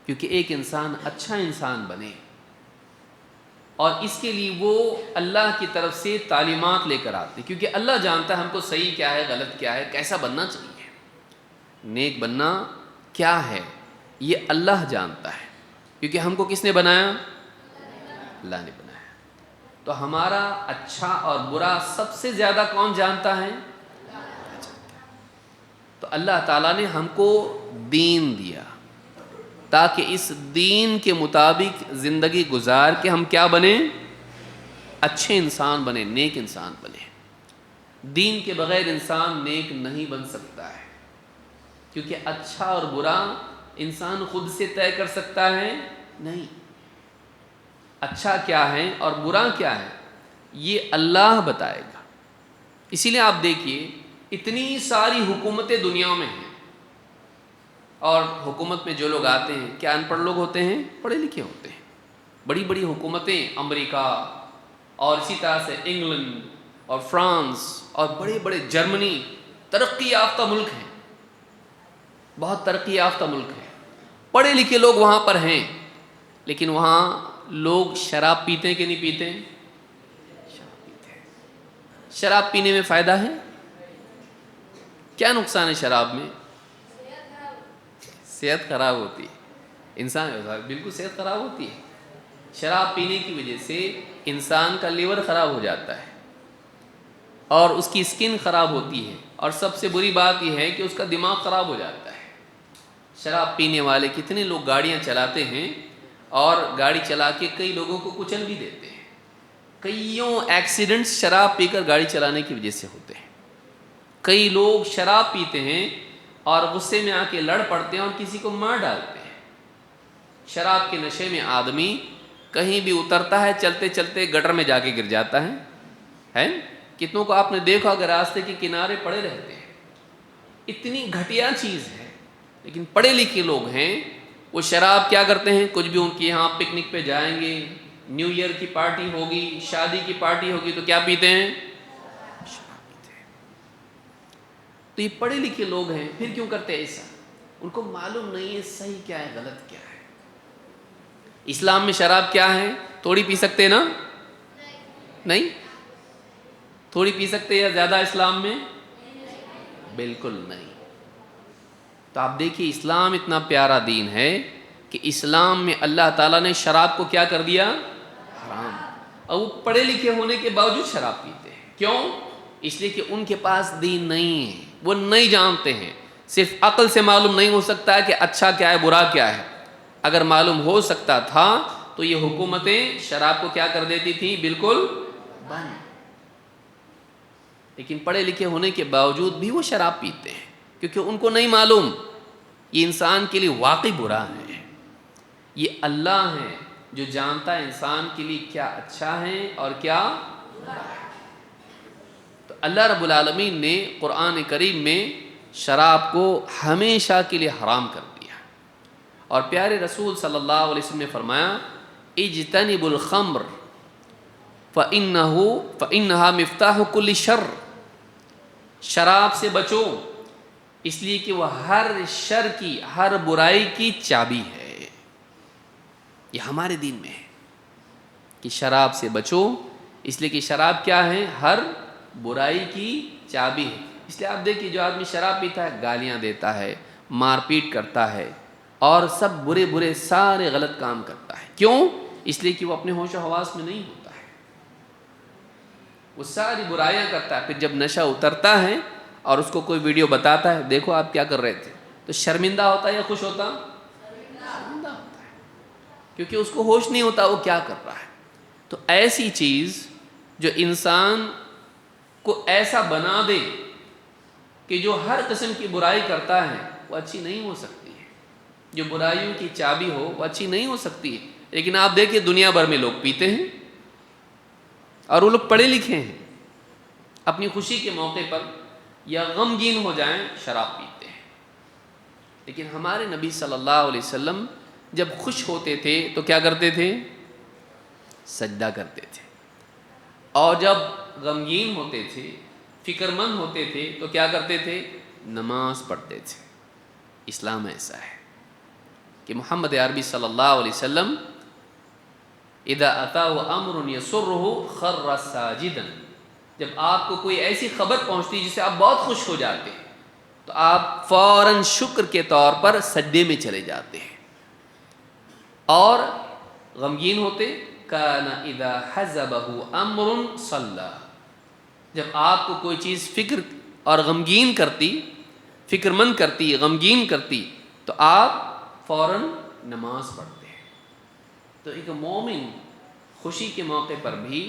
کیونکہ ایک انسان اچھا انسان بنے، اور اس کے لیے وہ اللہ کی طرف سے تعلیمات لے کر آتے ہیں. کیونکہ اللہ جانتا ہے ہم کو صحیح کیا ہے، غلط کیا ہے، کیسا بننا چاہیے. نیک بننا کیا ہے یہ اللہ جانتا ہے. کیونکہ ہم کو کس نے بنایا؟ اللہ نے بنایا. تو ہمارا اچھا اور برا سب سے زیادہ کون جانتا ہے؟ تو اللہ تعالیٰ نے ہم کو دین دیا تاکہ اس دین کے مطابق زندگی گزار کے ہم کیا بنیں؟ اچھے انسان بنیں، نیک انسان بنیں. دین کے بغیر انسان نیک نہیں بن سکتا ہے. کیونکہ اچھا اور برا انسان خود سے طے کر سکتا ہے نہیں. اچھا کیا ہے اور برا کیا ہے یہ اللہ بتائے گا. اسی لیے آپ دیکھیے اتنی ساری حکومتیں دنیا میں ہیں، اور حکومت میں جو لوگ آتے ہیں کیا ان پڑھ لوگ ہوتے ہیں؟ پڑھے لکھے ہوتے ہیں. بڑی بڑی حکومتیں امریکہ اور اسی طرح سے انگلینڈ اور فرانس اور بڑے بڑے جرمنی ترقی یافتہ ملک ہیں، بہت ترقی یافتہ ملک ہیں. پڑھے لکھے لوگ وہاں پر ہیں، لیکن وہاں لوگ شراب پیتے ہیں کہ نہیں پیتے ہیں؟ شراب پیتے ہیں. شراب پینے میں فائدہ ہے؟ کیا نقصان ہے شراب میں؟ صحت خراب ہوتی ہے. انسان بالکل صحت خراب ہوتی ہے. شراب پینے کی وجہ سے انسان کا لیور خراب ہو جاتا ہے اور اس کی سکن خراب ہوتی ہے، اور سب سے بری بات یہ ہے کہ اس کا دماغ خراب ہو جاتا ہے. شراب پینے والے کتنے لوگ گاڑیاں چلاتے ہیں اور گاڑی چلا کے کئی لوگوں کو کچل بھی دیتے ہیں. کئیوں ایکسیڈنٹس شراب پی کر گاڑی چلانے کی وجہ سے ہوتے ہیں. کئی لوگ شراب پیتے ہیں اور غصے میں آ کے لڑ پڑتے ہیں اور کسی کو مار ڈالتے ہیں. شراب کے نشے میں آدمی کہیں بھی اترتا ہے، چلتے چلتے گٹر میں جا کے گر جاتا ہے. کتنوں کو آپ نے دیکھا اگر راستے کے کنارے پڑے رہتے ہیں. اتنی گھٹیا چیز ہے. لیکن پڑھے لکھے لوگ ہیں وہ شراب کیا کرتے ہیں؟ کچھ بھی ان کے یہاں پکنک پہ جائیں گے، نیو ایئر کی پارٹی ہوگی، شادی کی پارٹی ہوگی تو کیا پیتے ہیں؟ شراب پیتے ہیں. تو یہ پڑھے لکھے لوگ ہیں، پھر کیوں کرتے ہیں ایسا؟ ان کو معلوم نہیں ہے صحیح کیا ہے، غلط کیا ہے. اسلام میں شراب کیا ہے؟ تھوڑی پی سکتے نا؟ نہیں. تھوڑی پی سکتے یا زیادہ اسلام میں؟ بالکل نہیں۔ تو آپ دیکھیے اسلام اتنا پیارا دین ہے کہ اسلام میں اللہ تعالیٰ نے شراب کو کیا کر دیا؟ حرام۔ اور وہ پڑھے لکھے ہونے کے باوجود شراب پیتے ہیں، کیوں؟ اس لیے کہ ان کے پاس دین نہیں ہے، وہ نہیں جانتے ہیں۔ صرف عقل سے معلوم نہیں ہو سکتا ہے کہ اچھا کیا ہے برا کیا ہے۔ اگر معلوم ہو سکتا تھا تو یہ حکومتیں شراب کو کیا کر دیتی تھیں؟ بالکل بند۔ لیکن پڑھے لکھے ہونے کے باوجود بھی وہ شراب پیتے ہیں، کیونکہ ان کو نہیں معلوم یہ انسان کے لیے واقعی برا ہے۔ یہ اللہ ہے جو جانتا ہے انسان کے لیے کیا اچھا ہے اور کیا برا ہے۔ تو اللہ رب العالمین نے قرآن کریم میں شراب کو ہمیشہ کے لیے حرام کر دیا، اور پیارے رسول صلی اللہ علیہ وسلم نے فرمایا اجتنبوا الخمر فإنها مفتاح كل شر، شراب سے بچو اس لیے کہ وہ ہر شر کی، ہر برائی کی چابی ہے۔ یہ ہمارے دین میں ہے کہ شراب سے بچو، اس لیے کہ شراب کیا ہے؟ ہر برائی کی چابی ہے۔ اس لیے آپ دیکھیے جو آدمی شراب پیتا ہے گالیاں دیتا ہے، مار پیٹ کرتا ہے، اور سب برے برے سارے غلط کام کرتا ہے۔ کیوں؟ اس لیے کہ وہ اپنے ہوش و حواس میں نہیں ہوتا ہے، وہ ساری برائیاں کرتا ہے۔ پھر جب نشہ اترتا ہے اور اس کو کوئی ویڈیو بتاتا ہے دیکھو آپ کیا کر رہے تھے، تو شرمندہ ہوتا ہے یا خوش ہوتا؟ شرمندہ ہوتا ہے، کیونکہ اس کو ہوش نہیں ہوتا وہ کیا کر رہا ہے۔ تو ایسی چیز جو انسان کو ایسا بنا دے کہ جو ہر قسم کی برائی کرتا ہے وہ اچھی نہیں ہو سکتی ہے، جو برائیوں کی چابی ہو وہ اچھی نہیں ہو سکتی ہے۔ لیکن آپ دیکھیں دنیا بھر میں لوگ پیتے ہیں، اور وہ لوگ پڑھے لکھے ہیں، اپنی خوشی کے موقع پر یا غمگین ہو جائیں شراب پیتے ہیں۔ لیکن ہمارے نبی صلی اللہ علیہ وسلم جب خوش ہوتے تھے تو کیا کرتے تھے؟ سجدہ کرتے تھے، اور جب غمگین ہوتے تھے، فکر مند ہوتے تھے تو کیا کرتے تھے؟ نماز پڑھتے تھے۔ اسلام ایسا ہے کہ محمد عربی صلی اللہ علیہ وسلم اذا اتاه امر يسره خر ساجدا، جب آپ کو کوئی ایسی خبر پہنچتی جس سے آپ بہت خوش ہو جاتے ہیں تو آپ فوراً شکر کے طور پر سجدے میں چلے جاتے ہیں، اور غمگین ہوتے کان اذا حزبه امر صلى، جب آپ کو کوئی چیز فکر اور غمگین کرتی، فکر مند کرتی، غمگین کرتی، تو آپ فوراً نماز پڑھتے ہیں۔ تو ایک مومن خوشی کے موقع پر بھی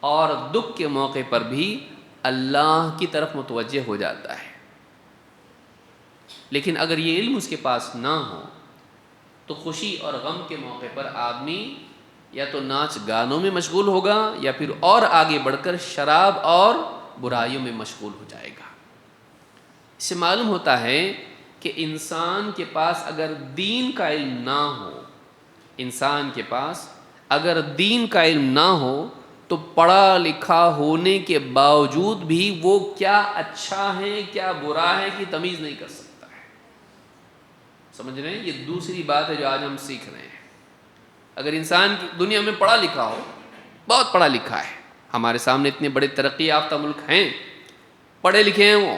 اور دکھ کے موقع پر بھی اللہ کی طرف متوجہ ہو جاتا ہے۔ لیکن اگر یہ علم اس کے پاس نہ ہو تو خوشی اور غم کے موقع پر آدمی یا تو ناچ گانوں میں مشغول ہوگا یا پھر اور آگے بڑھ کر شراب اور برائیوں میں مشغول ہو جائے گا۔ اس سے معلوم ہوتا ہے کہ انسان کے پاس اگر دین کا علم نہ ہو، انسان کے پاس اگر دین کا علم نہ ہو تو پڑھا لکھا ہونے کے باوجود بھی وہ کیا اچھا ہے کیا برا ہے کی تمیز نہیں کر سکتا ہے۔ سمجھ رہے ہیں؟ یہ دوسری بات ہے جو آج ہم سیکھ رہے ہیں۔ اگر انسان کی دنیا میں پڑھا لکھا ہو، بہت پڑھا لکھا ہے، ہمارے سامنے اتنے بڑے ترقی یافتہ ملک ہیں، پڑھے لکھے ہیں وہ،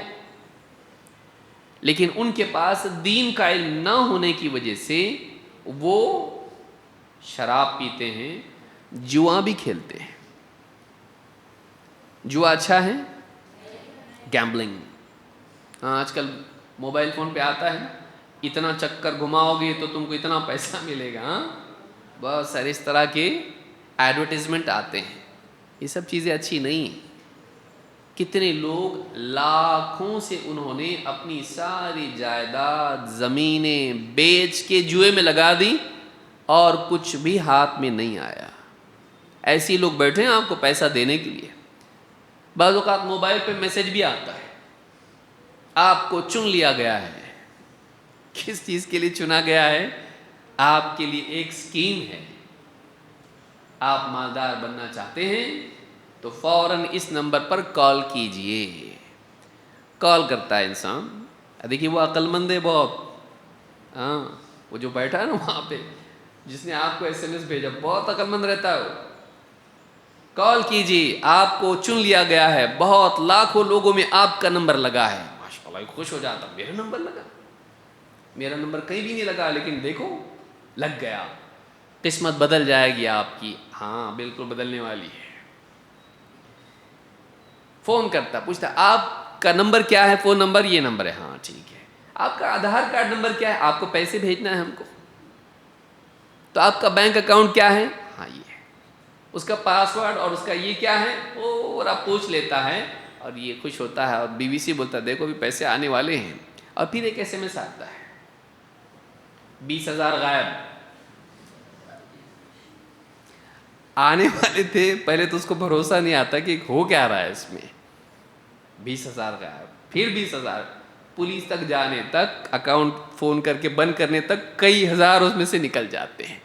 لیکن ان کے پاس دین کا علم نہ ہونے کی وجہ سے وہ شراب پیتے ہیں، جوا بھی کھیلتے ہیں۔ جوا اچھا ہے؟ گیمبلنگ، ہاں آج کل موبائل فون پہ آتا ہے اتنا چکر گھماؤ گے تو تم کو اتنا پیسہ ملے گا، ہاں بہت سارے اس طرح کے ایڈورٹیزمنٹ آتے ہیں۔ یہ سب چیزیں اچھی نہیں ہیں۔ کتنے لوگ لاکھوں سے انہوں نے اپنی ساری جائیداد زمینیں بیچ کے جوئے میں لگا دی اور کچھ بھی ہاتھ میں نہیں آیا۔ ایسے لوگ بیٹھے ہیں آپ کو پیسہ دینے کے لیے۔ بعض اوقات موبائل پہ میسج بھی آتا ہے آپ کو چن لیا گیا ہے۔ کس چیز کے لیے چنا گیا ہے؟ آپ کے لیے ایک سکیم ہے، آپ مالدار بننا چاہتے ہیں تو فوراً اس نمبر پر کال کیجئے۔ کال کرتا ہے انسان، دیکھیے وہ عقل مند ہے بہت، ہاں وہ جو بیٹھا ہے نا وہاں پہ جس نے آپ کو ایس ایم ایس بھیجا بہت عقل مند رہتا ہے وہ۔ کال کیجیے، آپ کو چن لیا گیا ہے، بہت لاکھوں لوگوں میں آپ کا نمبر لگا ہے، ماشاءاللہ خوش ہو جاتا، میرا نمبر لگا، میرا نمبر کہیں بھی نہیں لگا لیکن دیکھو لگ گیا، قسمت بدل جائے گی آپ کی۔ ہاں بالکل بدلنے والی ہے۔ فون کرتا، پوچھتا آپ کا نمبر کیا ہے، فون نمبر یہ نمبر ہے، ہاں ٹھیک ہے۔ آپ کا آدھار کارڈ نمبر کیا ہے، آپ کو پیسے بھیجنا ہے ہم کو، تو آپ کا بینک اکاؤنٹ کیا ہے، ہاں یہ ہے، اس کا پاسورڈ اور اس کا یہ کیا ہے، اور آپ پوچھ لیتا ہے، اور یہ خوش ہوتا ہے، اور BBC بولتا ہے دیکھو بھی پیسے آنے والے ہیں، اور پھر ایک SMS آتا ہے 20,000 غائب آنے والے تھے۔ پہلے تو اس کو بھروسہ نہیں آتا کہ ہو کیا رہا ہے اس میں، 20,000 غائب، پھر 20,000، پولیس تک جانے تک، اکاؤنٹ فون کر کے بند کرنے تک کئی ہزار اس میں سے نکل جاتے ہیں۔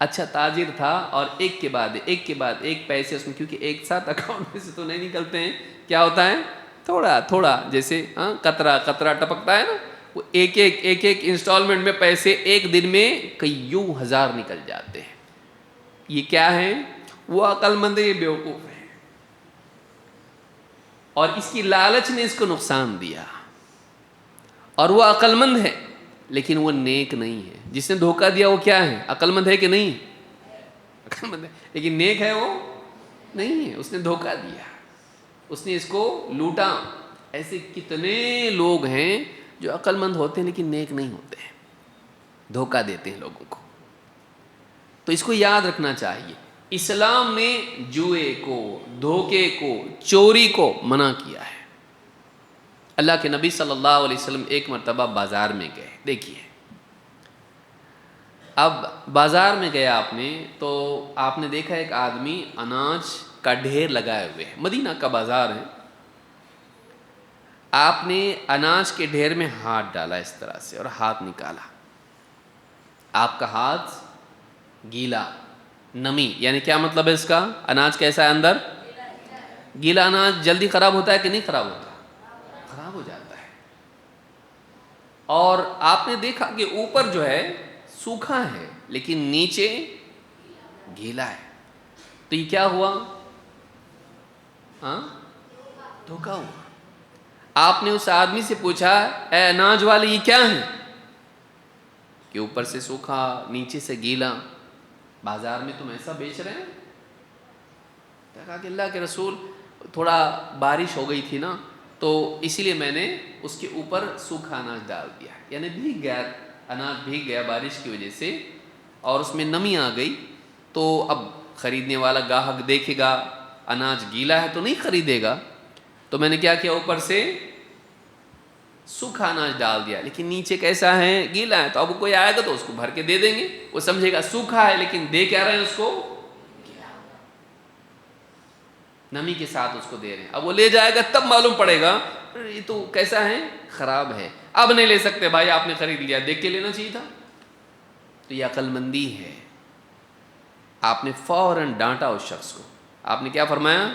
اچھا تاجر تھا، اور ایک کے بعد ایک پیسے اس میں، کیونکہ ایک ساتھ اکاؤنٹ میں سے تو نہیں نکلتے ہیں، کیا ہوتا ہے تھوڑا تھوڑا، جیسے قطرہ قطرہ ٹپکتا ہے نا، وہ ایک ایک انسٹالمنٹ میں پیسے ایک دن میں کئیوں ہزار نکل جاتے ہیں۔ یہ کیا ہے، وہ عقل مند ہے، یہ بیوقوف ہے، اور اس کی لالچ نے اس کو نقصان دیا، اور وہ عقل مند ہے لیکن وہ نیک نہیں ہے۔ جس نے دھوکہ دیا وہ کیا ہے، عقل مند ہے کہ نہیں، عقل مند ہے لیکن نیک ہے وہ نہیں ہے، اس نے دھوکہ دیا، اس نے اس کو لوٹا۔ ایسے کتنے لوگ ہیں جو عقل مند ہوتے ہیں لیکن نیک نہیں ہوتے ہیں، دھوکہ دیتے ہیں لوگوں کو۔ تو اس کو یاد رکھنا چاہیے، اسلام نے جوئے کو، دھوکے کو، چوری کو منع کیا ہے۔ اللہ کے نبی صلی اللہ علیہ وسلم ایک مرتبہ بازار میں گئے، دیکھیے اب بازار میں گیا آپ نے، تو آپ نے دیکھا ایک آدمی اناج کا ڈھیر لگائے ہوئے ہے، مدینہ کا بازار ہے، آپ نے اناج کے ڈھیر میں ہاتھ ڈالا اس طرح سے اور ہاتھ نکالا، آپ کا ہاتھ گیلا، نمی، یعنی کیا مطلب ہے اس کا، اناج کیسا ہے اندر، گیلا اناج جلدی خراب ہوتا ہے کہ نہیں خراب ہوتا، خراب ہو جاتا ہے، اور آپ نے دیکھا کہ اوپر جو ہے سوکھا ہے لیکن نیچے گیلا ہے، تو یہ کیا ہوا، دھوکا ہوا۔ آپ نے اس آدمی سے پوچھا اے اناج والے یہ کیا ہے، کہ اوپر سے سوکھا نیچے سے گیلا، بازار میں تم ایسا بیچ رہے ہیں؟ کہا کہ اللہ کے رسول تھوڑا بارش ہو گئی تھی نا، تو اسی لیے میں نے اس کے اوپر سوکھا اناج ڈال دیا، یعنی بھیگ گیا اناج، بھیگ گیا بارش کی وجہ سے، اور اس میں نمی آ گئی، تو اب خریدنے والا گاہک دیکھے گا اناج گیلا ہے تو نہیں خریدے گا، تو میں نے کیا کیا، اوپر سے سوکھا اناج ڈال دیا، لیکن نیچے کیسا ہے، گیلا ہے، تو اب کوئی آئے گا تو اس کو بھر کے دے دیں گے، وہ سمجھے گا سوکھا ہے لیکن دے کیا رہے ہیں اس کو، نمی کے ساتھ اس کو دے رہے ہیں، اب وہ لے جائے گا تب معلوم پڑے گا یہ تو کیسا ہے، خراب ہے، اب نہیں لے سکتے بھائی، آپ نے خرید لیا، دیکھ کے لینا چاہیے تھا۔ تو یہ عقل مندی ہے، آپ نے فوراً ڈانٹا اس شخص کو، آپ نے کیا فرمایا،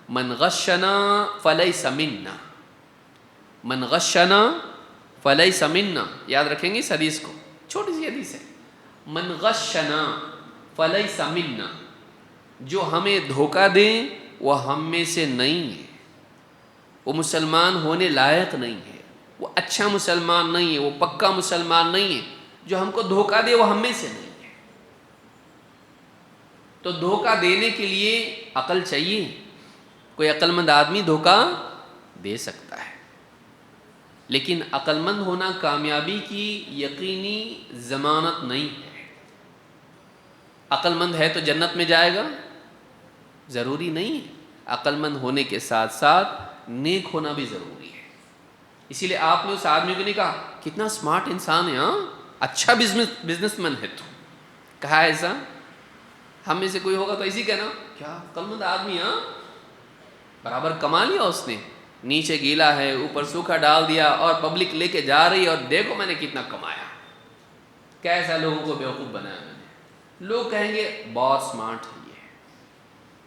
من غشنا فلیس منا، من غشنا فلیس منا، یاد رکھیں گے اس حدیث کو، چھوٹی سی حدیث ہے، من غشنا فلیس منا، جو ہمیں دھوکہ دیں وہ ہم میں سے نہیں ہے، وہ مسلمان ہونے لائق نہیں ہے، وہ اچھا مسلمان نہیں ہے، وہ پکا مسلمان نہیں ہے، جو ہم کو دھوکہ دے وہ ہم میں سے نہیں ہے۔ تو دھوکہ دینے کے لیے عقل چاہیے، کوئی عقل مند آدمی دھوکہ دے سکتا ہے، لیکن عقل مند ہونا کامیابی کی یقینی ضمانت نہیں ہے۔ عقل مند ہے تو جنت میں جائے گا، ضروری نہیں ہے، عقل مند ہونے کے ساتھ ساتھ نیک ہونا بھی ضروری ہے۔ اسی لیے آپ نے اس آدمی کو نہیں کہا کتنا سمارٹ انسان ہے، اچھا بزنس مین ہے تو، کہا ایسا، ہم میں سے کوئی ہوگا تو ایسی کہنا کیا عقل مند آدمی، برابر کما لیا اس نے، نیچے گیلا ہے اوپر سوکھا ڈال دیا، اور پبلک لے کے جا رہی ہے، اور دیکھو میں نے کتنا کمایا، کیسا لوگوں کو بیوقوف بنایا میں نے، لوگ کہیں گے بہت سمارٹ ہے یہ،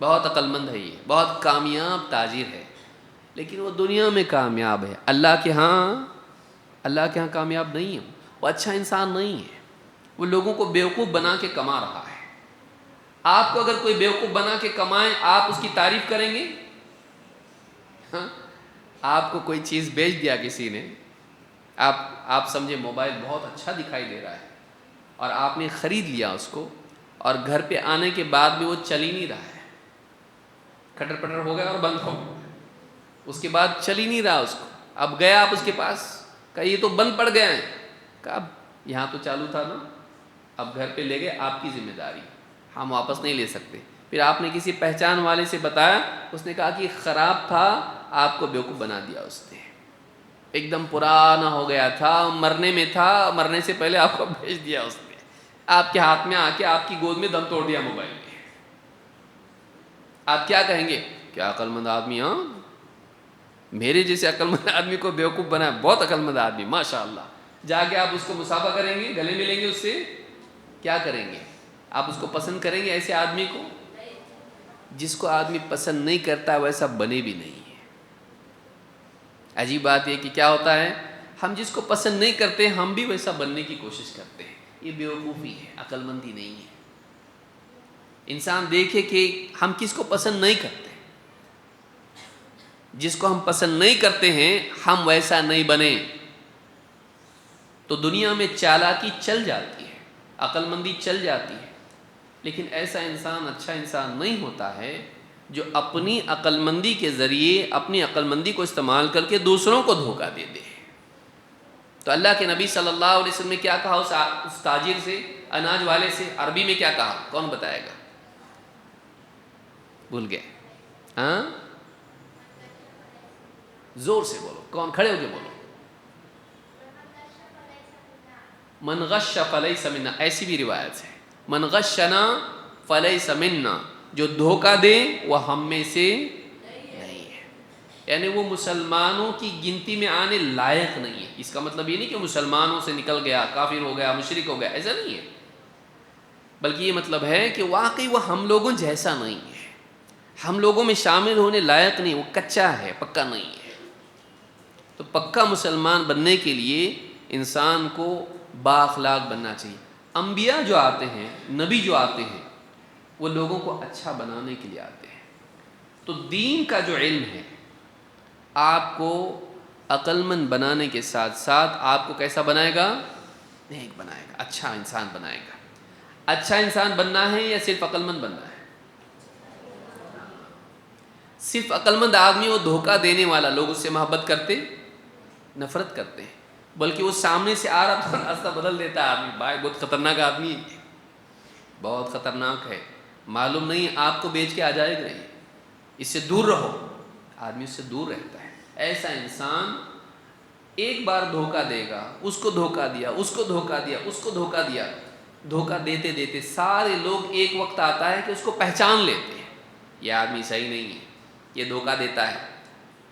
بہت عقل مند ہے یہ، بہت کامیاب تاجر ہے، لیکن وہ دنیا میں کامیاب ہے، اللہ کے ہاں کامیاب نہیں ہے، وہ اچھا انسان نہیں ہے، وہ لوگوں کو بیوقوف بنا کے کما رہا ہے۔ آپ کو اگر کوئی بیوقوف بنا کے کمائے، آپ اس کی تعریف کریں گے؟ ہاں، آپ کو کوئی چیز بیچ دیا کسی نے، آپ سمجھے موبائل بہت اچھا دکھائی دے رہا ہے اور آپ نے خرید لیا اس کو، اور گھر پہ آنے کے بعد بھی وہ چل ہی نہیں رہا ہے، کھٹر پٹر ہو گیا اور بند ہو گیا، اس کے بعد چل ہی نہیں رہا اس کو، اب گیا آپ اس کے پاس، کہا یہ تو بند پڑ گیا ہے، کہا یہاں تو چالو تھا نا، اب گھر پہ لے گئے، آپ کی ذمہ داری، ہم واپس نہیں لے سکتے۔ پھر آپ نے کسی پہچان والے سے بتایا، اس نے کہا کہ خراب تھا، آپ کو بیوقوف بنا دیا اس نے، ایک دم پرانا ہو گیا تھا، مرنے میں تھا، مرنے سے پہلے آپ کو بھیج دیا اس نے، آپ کے ہاتھ میں آ کے آپ کی گود میں دم توڑ دیا موبائل میں۔ آپ کیا کہیں گے؟ کیا عقل مند آدمی، ہاں میرے جیسے عقل مند آدمی کو بیوقوف بنا ہے، بہت عقل مند آدمی ماشاء اللہ۔ جا کے آپ اس کو مصافحہ کریں گے، گلے ملیں گے اس سے، کیا کریں گے؟ آپ اس کو پسند کریں گے؟ ایسے آدمی کو، جس کو آدمی پسند نہیں کرتا ویسا بنے بھی نہیں ہے۔ عجیب بات یہ کہ کیا ہوتا ہے، ہم جس کو پسند نہیں کرتے ہم بھی ویسا بننے کی کوشش کرتے ہیں، یہ بیوقوفی ہے، عقل مندی نہیں ہے۔ انسان دیکھے کہ ہم کس کو پسند نہیں کرتے، جس کو ہم پسند نہیں کرتے ہیں ہم ویسا نہیں بنے، تو دنیا میں چالاکی چل جاتی ہے، عقل مندی چل جاتی ہے، لیکن ایسا انسان اچھا انسان نہیں ہوتا ہے جو اپنی عقل مندی کے ذریعے، اپنی عقل مندی کو استعمال کر کے دوسروں کو دھوکہ دے دے۔ تو اللہ کے نبی صلی اللہ علیہ وسلم نے کیا کہا اس تاجر سے، اناج والے سے، عربی میں کیا کہا؟ کون بتائے گا؟ بھول گئے؟ ہاں زور سے بولو، کون؟ کھڑے ہو کے بولو۔ من غش فلیس منا، ایسی بھی روایت ہے، من غشنا فلیس منا، جو دھوکہ دے وہ ہم میں سے نہیں ہے، یعنی وہ مسلمانوں کی گنتی میں آنے لائق نہیں ہے۔ اس کا مطلب یہ نہیں کہ مسلمانوں سے نکل گیا، کافر ہو گیا، مشرک ہو گیا، ایسا نہیں ہے، بلکہ یہ مطلب ہے کہ واقعی وہ ہم لوگوں جیسا نہیں ہے، ہم لوگوں میں شامل ہونے لائق نہیں، وہ کچا ہے، پکا نہیں ہے۔ تو پکا مسلمان بننے کے لیے انسان کو با اخلاق بننا چاہیے۔ انبیاء جو آتے ہیں، نبی جو آتے ہیں، وہ لوگوں کو اچھا بنانے کے لیے آتے ہیں۔ تو دین کا جو علم ہے آپ کو عقل مند بنانے کے ساتھ ساتھ آپ کو کیسا بنائے گا؟ نیک بنائے گا، اچھا انسان بنائے گا۔ اچھا انسان بننا ہے یا صرف عقل مند بننا ہے؟ صرف عقل مند آدمی وہ دھوکہ دینے والا، لوگ اس سے محبت کرتے، نفرت کرتے ہیں، بلکہ وہ سامنے سے آ رہا تو راستہ بدل دیتا ہے آدمی، بھائی بہت خطرناک آدمی ہے، بہت خطرناک ہے، معلوم نہیں آپ کو بیچ کے آ جائے گا، اس سے دور رہو، آدمی اس سے دور رہتا ہے۔ ایسا انسان ایک بار دھوکہ دے گا، اس کو دھوکہ دیا، اس کو دھوکہ دیا، اس کو دھوکہ دیا، دھوکہ دیتے دیتے سارے لوگ ایک وقت آتا ہے کہ اس کو پہچان لیتے ہیں، یہ آدمی صحیح نہیں ہے، یہ دھوکہ دیتا ہے،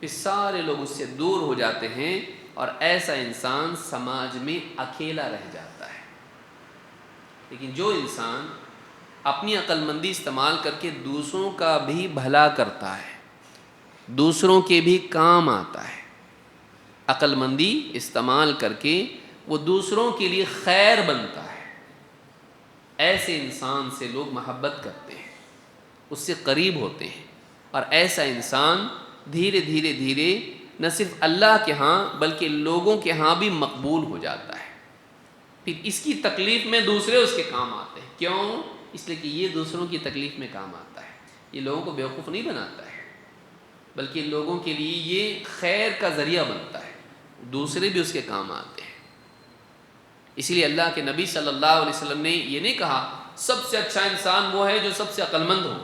پھر سارے لوگ اس سے دور ہو جاتے ہیں، اور ایسا انسان سماج میں اکیلا رہ جاتا ہے۔ لیکن جو انسان اپنی عقل مندی استعمال کر کے دوسروں کا بھی بھلا کرتا ہے، دوسروں کے بھی کام آتا ہے، عقل مندی استعمال کر کے وہ دوسروں کے لیے خیر بنتا ہے، ایسے انسان سے لوگ محبت کرتے ہیں، اس سے قریب ہوتے ہیں، اور ایسا انسان دھیرے دھیرے دھیرے نہ صرف اللہ کے ہاں بلکہ لوگوں کے ہاں بھی مقبول ہو جاتا ہے۔ پھر اس کی تکلیف میں دوسرے اس کے کام آتے ہیں، کیوں؟ اس لیے کہ یہ دوسروں کی تکلیف میں کام آتا ہے، یہ لوگوں کو بیوقوف نہیں بناتا ہے، بلکہ لوگوں کے لیے یہ خیر کا ذریعہ بنتا ہے، دوسرے بھی اس کے کام آتے ہیں۔ اسی لیے اللہ کے نبی صلی اللہ علیہ وسلم نے یہ نہیں کہا سب سے اچھا انسان وہ ہے جو سب سے عقل مند ہو،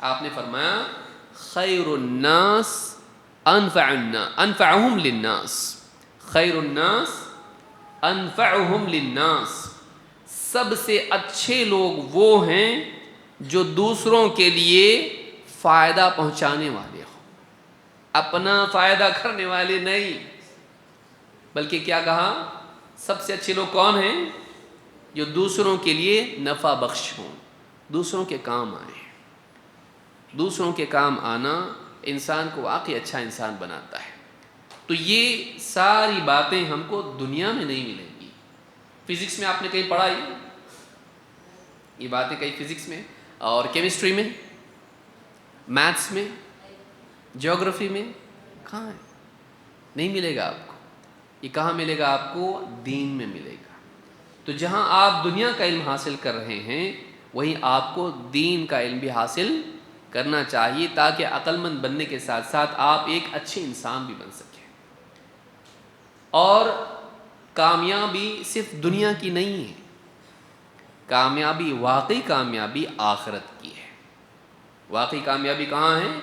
آپ نے فرمایا خیر الناس انفعهم للناس، خیر الناس انفعهم للناس، سب سے اچھے لوگ وہ ہیں جو دوسروں کے لیے فائدہ پہنچانے والے ہوں، اپنا فائدہ کرنے والے نہیں، بلکہ کیا کہا؟ سب سے اچھے لوگ کون ہیں؟ جو دوسروں کے لیے نفع بخش ہوں، دوسروں کے کام آئیں۔ دوسروں کے کام آنا انسان کو واقعی اچھا انسان بناتا ہے۔ تو یہ ساری باتیں ہم کو دنیا میں نہیں ملیں گی۔ فزکس میں آپ نے کہیں پڑھا یہ باتیں کہیں فزکس میں اور کیمسٹری میں، میتھس میں، جیوگرافی میں کہاں ہے؟ نہیں ملے گا آپ کو۔ یہ کہاں ملے گا آپ کو؟ دین میں ملے گا۔ تو جہاں آپ دنیا کا علم حاصل کر رہے ہیں وہیں آپ کو دین کا علم بھی حاصل کرنا چاہیے، تاکہ عقل مند بننے کے ساتھ ساتھ آپ ایک اچھے انسان بھی بن سکیں۔ اور کامیابی صرف دنیا کی نہیں ہے، کامیابی، واقعی کامیابی آخرت کی ہے۔ واقعی کامیابی کہاں ہے؟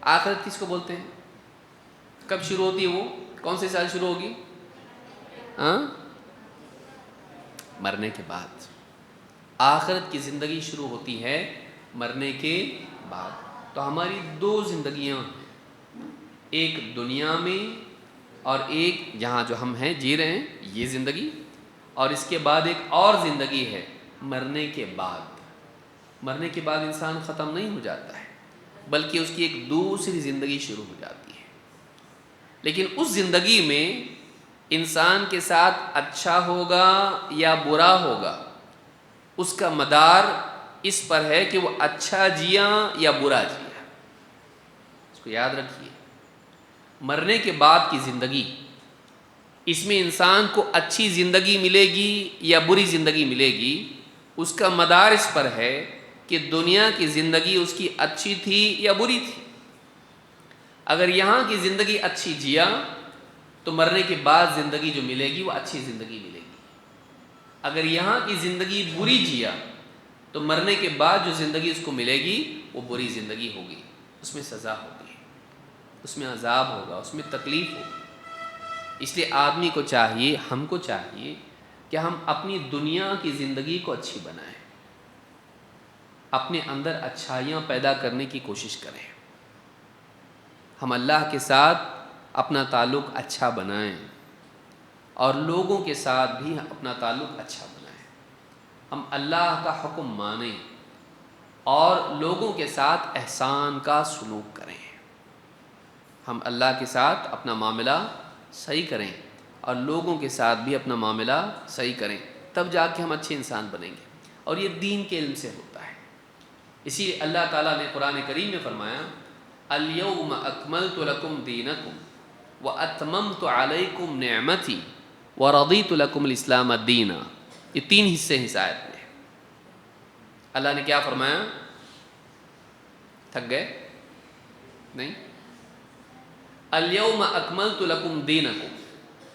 آخرت کس کو بولتے ہیں؟ کب شروع ہوتی ہے وہ؟ کون سے سال شروع ہوگی؟ مرنے کے بعد۔ آخرت کی زندگی شروع ہوتی ہے مرنے کے بعد۔ تو ہماری دو زندگیاں ہیں، ایک دنیا میں اور ایک جہاں جو ہم ہیں جی رہے ہیں یہ زندگی، اور اس کے بعد ایک اور زندگی ہے مرنے کے بعد۔ مرنے کے بعد انسان ختم نہیں ہو جاتا ہے، بلکہ اس کی ایک دوسری زندگی شروع ہو جاتی ہے۔ لیکن اس زندگی میں انسان کے ساتھ اچھا ہوگا یا برا ہوگا، اس کا مدار اس پر ہے کہ وہ اچھا جیا یا برا جیا۔ اس کو یاد رکھیے، مرنے کے بعد کی زندگی، اس میں انسان کو اچھی زندگی ملے گی یا بری زندگی ملے گی، اس کا مدار اس پر ہے کہ دنیا کی زندگی اس کی اچھی تھی یا بری تھی۔ اگر یہاں کی زندگی اچھی جیا تو مرنے کے بعد زندگی جو ملے گی وہ اچھی زندگی ملے گی۔ اگر یہاں کی زندگی بری جیا تو مرنے کے بعد جو زندگی اس کو ملے گی وہ بری زندگی ہوگی، اس میں سزا ہوگی، اس میں عذاب ہوگا، اس میں تکلیف ہوگی۔ اس لیے آدمی کو چاہیے، ہم کو چاہیے کہ ہم اپنی دنیا کی زندگی کو اچھی بنائیں، اپنے اندر اچھائیاں پیدا کرنے کی کوشش کریں، ہم اللہ کے ساتھ اپنا تعلق اچھا بنائیں اور لوگوں کے ساتھ بھی اپنا تعلق اچھا بنائیں، ہم اللہ کا حکم مانیں اور لوگوں کے ساتھ احسان کا سلوک کریں، ہم اللہ کے ساتھ اپنا معاملہ صحیح کریں اور لوگوں کے ساتھ بھی اپنا معاملہ صحیح کریں، تب جا کے ہم اچھے انسان بنیں گے۔ اور یہ دین کے علم سے ہوتا ہے۔ اسی لیے اللہ تعالیٰ نے قرآن کریم میں فرمایا الیوم اکملت لکم دینکم واتممت علیکم نعمتی ورضیت لکم الاسلام دینا۔ یہ تین حصے ہیں اس آیت میں۔ اللہ نے کیا فرمایا؟ تھک گئے؟ نہیں؟ الیوم اکملت لکم دینکم،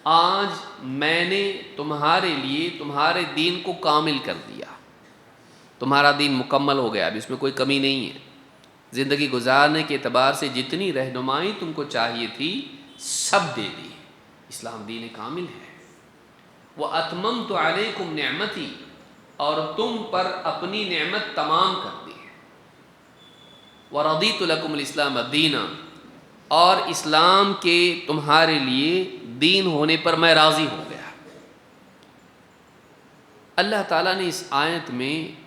آج میں نے تمہارے لیے تمہارے دین کو کامل کر دیا، تمہارا دین مکمل ہو گیا، اب اس میں کوئی کمی نہیں ہے۔ زندگی گزارنے کے اعتبار سے جتنی رہنمائی تم کو چاہیے تھی سب دے دی۔ اسلام دین کامل ہے۔ وَأَتْمَمْتُ عَلَيْكُمْ نِعْمَتِي، اور تم پر اپنی نعمت تمام کر دی۔ وَرَضِيتُ لَكُمُ الْإِسْلَامَ دِينًا، اور اسلام کے تمہارے لیے دین ہونے پر میں راضی ہو گیا۔ اللہ تعالیٰ نے اس آیت میں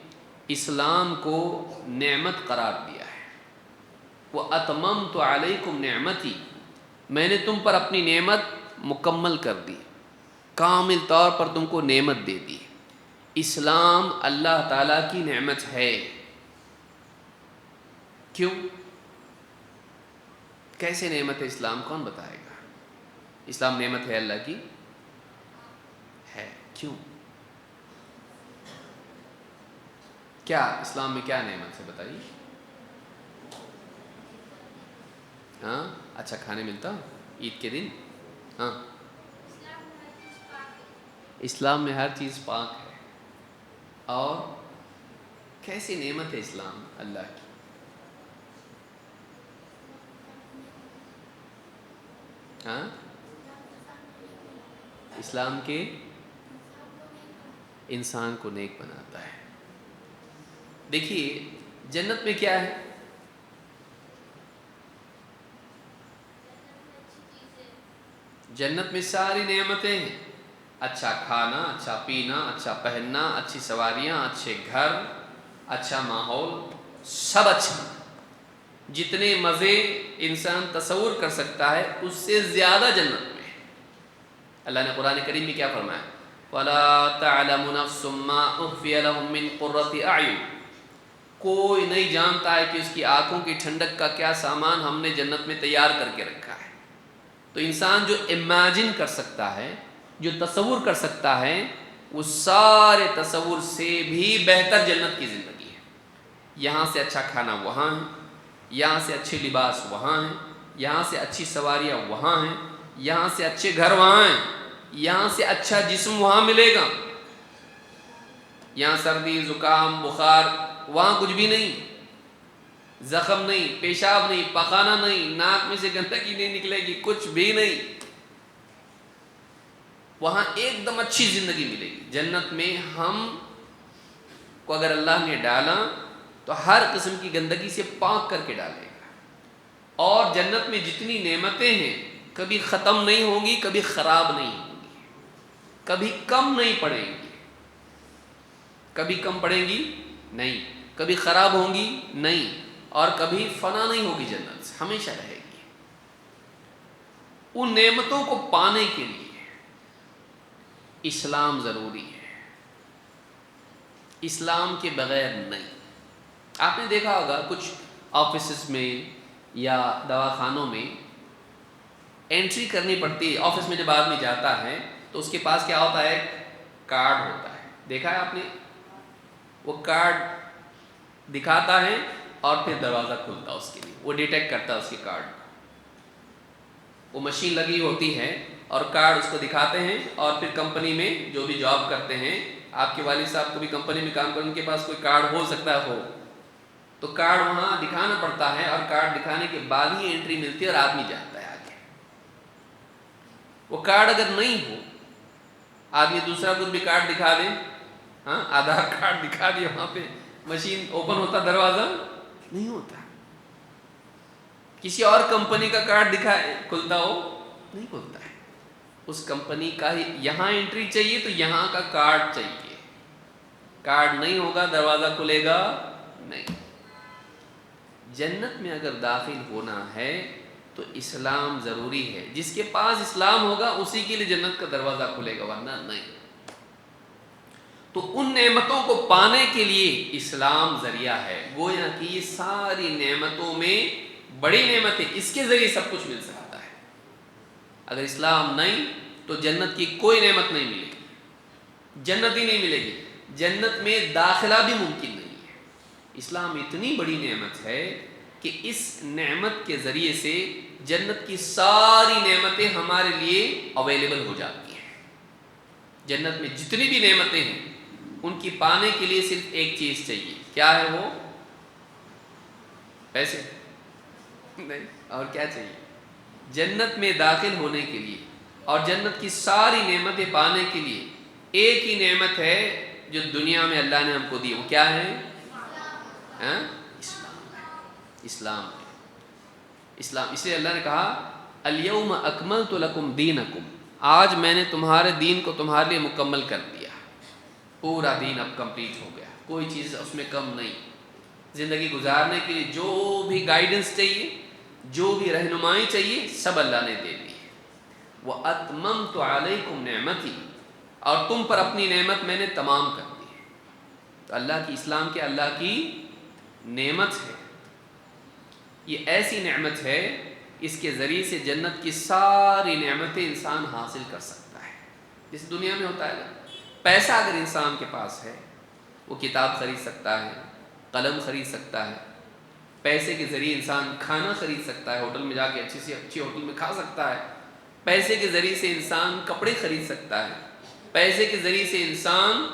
اسلام کو نعمت قرار دیا ہے۔ وَأَتْمَمْتُ عَلَيْكُمْ نِعْمَتِي، میں نے تم پر اپنی نعمت مکمل کر دی، کامل طور پر تم کو نعمت دے دی۔ اسلام اللہ تعالیٰ کی نعمت ہے۔ کیوں؟ کیسے نعمت ہے اسلام؟ کون بتائے گا؟ اسلام نعمت ہے اللہ کی؟ ہے۔ کیوں؟ کیا اسلام میں کیا نعمت ہے بتائیے؟ ہاں، اچھا کھانے ملتا عید کے دن؟ ہاں، اسلام میں ہر چیز پاک ہے۔ اور کیسی نعمت ہے اسلام اللہ کی؟ ہاں، اسلام کے انسان کو نیک بناتا ہے۔ دیکھیے جنت میں کیا ہے؟ جنت میں ساری نعمتیں ہیں، اچھا کھانا، اچھا پینا، اچھا پہننا، اچھی سواریاں، اچھے گھر، اچھا ماحول، سب اچھا۔ جتنے مزے انسان تصور کر سکتا ہے اس سے زیادہ جنت میں ہے۔ اللہ نے قرآن کریم میں کیا فرمایا؟ فَلَا تَعْلَمُ نَفْسٌ مَّا أُخْفِيَ لَهُم مِّن قُرَّةِ أَعْيُنٍ، کوئی نہیں جانتا ہے کہ اس کی آنکھوں کی ٹھنڈک کا کیا سامان ہم نے جنت میں تیار کر کے رکھا ہے۔ تو انسان جو امیجن کر سکتا ہے، جو تصور کر سکتا ہے، وہ سارے تصور سے بھی بہتر جنت کی زندگی ہے۔ یہاں سے اچھا کھانا وہاں ہے، یہاں سے اچھے لباس وہاں ہیں، یہاں سے اچھی سواریاں وہاں ہیں، یہاں سے اچھے گھر وہاں ہیں، یہاں سے اچھا جسم وہاں ملے گا۔ یہاں سردی، زکام، بخار، وہاں کچھ بھی نہیں، زخم نہیں، پیشاب نہیں، پخانہ نہیں، ناک میں سے گندگی نہیں نکلے گی، کچھ بھی نہیں۔ وہاں ایک دم اچھی زندگی ملے گی۔ جنت میں ہم کو اگر اللہ نے ڈالا تو ہر قسم کی گندگی سے پاک کر کے ڈالے گا، اور جنت میں جتنی نعمتیں ہیں کبھی ختم نہیں ہوں گی، کبھی خراب نہیں ہوں گی، کبھی کم نہیں پڑیں گی، کبھی کم پڑیں گی نہیں، کبھی خراب ہوں گی نہیں، اور کبھی فنا نہیں ہوگی، جنت سے ہمیشہ رہے گی۔ ان نعمتوں کو پانے کے لیے اسلام ضروری ہے، اسلام کے بغیر نہیں۔ آپ نے دیکھا ہوگا کچھ آفیسز میں یا دواخانوں میں انٹری کرنی پڑتی ہے۔ آفس میں جب آدمی جاتا ہے تو اس کے پاس کیا ہوتا ہے؟ کارڈ ہوتا ہے، دیکھا ہے آپ نے؟ وہ کارڈ دکھاتا ہے اور پھر دروازہ کھلتا ہے اس کے لیے، وہ ڈیٹیکٹ کرتا ہے اس کے کارڈ کو۔ وہ مشین لگی ہوتی ہے اور کارڈ اس کو دکھاتے ہیں، اور پھر کمپنی میں جو بھی جاب کرتے ہیں، آپ کے والد صاحب کو بھی کمپنی میں کام کریں، ان کے پاس کوئی کارڈ ہو سکتا ہے ہو، تو کارڈ وہاں دکھانا پڑتا ہے، اور کارڈ دکھانے کے بعد ہی انٹری ملتی ہے اور آدمی جاتا ہے آگے۔ وہ کارڈ اگر نہیں ہو، آدمی دوسرا کچھ بھی کارڈ دکھا دے، ہاں آدھار کارڈ دکھا دیا، وہاں پہ مشین اوپن ہوتا، دروازہ نہیں ہوتا۔ کسی اور کمپنی کا کارڈ دکھائے، کھلتا ہو نہیں کھلتا ہے۔ اس کمپنی کا ہی یہاں انٹری چاہیے تو یہاں کا کارڈ چاہیے، کارڈ نہیں ہوگا دروازہ کھلے گا نہیں۔ جنت میں اگر داخل ہونا ہے تو اسلام ضروری ہے، جس کے پاس اسلام ہوگا اسی کے لیے جنت کا دروازہ کھلے گا، ورنہ نہیں۔ تو ان نعمتوں کو پانے کے لیے اسلام ذریعہ ہے۔ گویا کہ یہ ساری نعمتوں میں بڑی نعمت ہے، اس کے ذریعے سب کچھ مل سکتا ہے۔ اگر اسلام نہیں تو جنت کی کوئی نعمت نہیں ملے گی، جنت ہی نہیں ملے گی، جنت میں داخلہ بھی ممکن نہیں ہے۔ اسلام اتنی بڑی نعمت ہے کہ اس نعمت کے ذریعے سے جنت کی ساری نعمتیں ہمارے لیے اویلیبل ہو جاتی ہیں۔ جنت میں جتنی بھی نعمتیں ہیں ان کی پانے کے لیے صرف ایک چیز چاہیے، کیا ہے وہ؟ پیسے نہیں، اور کیا چاہیے؟ جنت میں داخل ہونے کے لیے اور جنت کی ساری نعمتیں پانے کے لیے ایک ہی نعمت ہے جو دنیا میں اللہ نے ہم کو دی، وہ کیا ہے؟ اسلام ہے، اسلام ہے، اسلام۔ اس لیے اللہ نے کہا الیوم اکملت لکم دینکم، آج میں نے تمہارے دین کو تمہارے لیے مکمل کر دیا، پورا دین اب کمپلیٹ ہو گیا، کوئی چیز اس میں کم نہیں۔ زندگی گزارنے کے لیے جو بھی گائیڈنس چاہیے، جو بھی رہنمائی چاہیے، سب اللہ نے دے دی ہے۔ وَأَتْمَمْتُ عَلَيْكُمْ نِعْمَتِي، اور تم پر اپنی نعمت میں نے تمام کر دی ہے۔ تو اللہ کی اسلام کے اللہ کی نعمت ہے، یہ ایسی نعمت ہے اس کے ذریعے سے جنت کی ساری نعمتیں انسان حاصل کر سکتا ہے۔ جس دنیا میں ہوتا ہے نا، پیسہ اگر انسان کے پاس ہے وہ کتاب خرید سکتا ہے، قلم خرید سکتا ہے، پیسے کے ذریعے انسان کھانا خرید سکتا ہے، ہوٹل میں جا کے اچھی سے اچھی ہوٹل میں کھا سکتا ہے، پیسے کے ذریعے سے انسان کپڑے خرید سکتا ہے، پیسے کے ذریعے سے انسان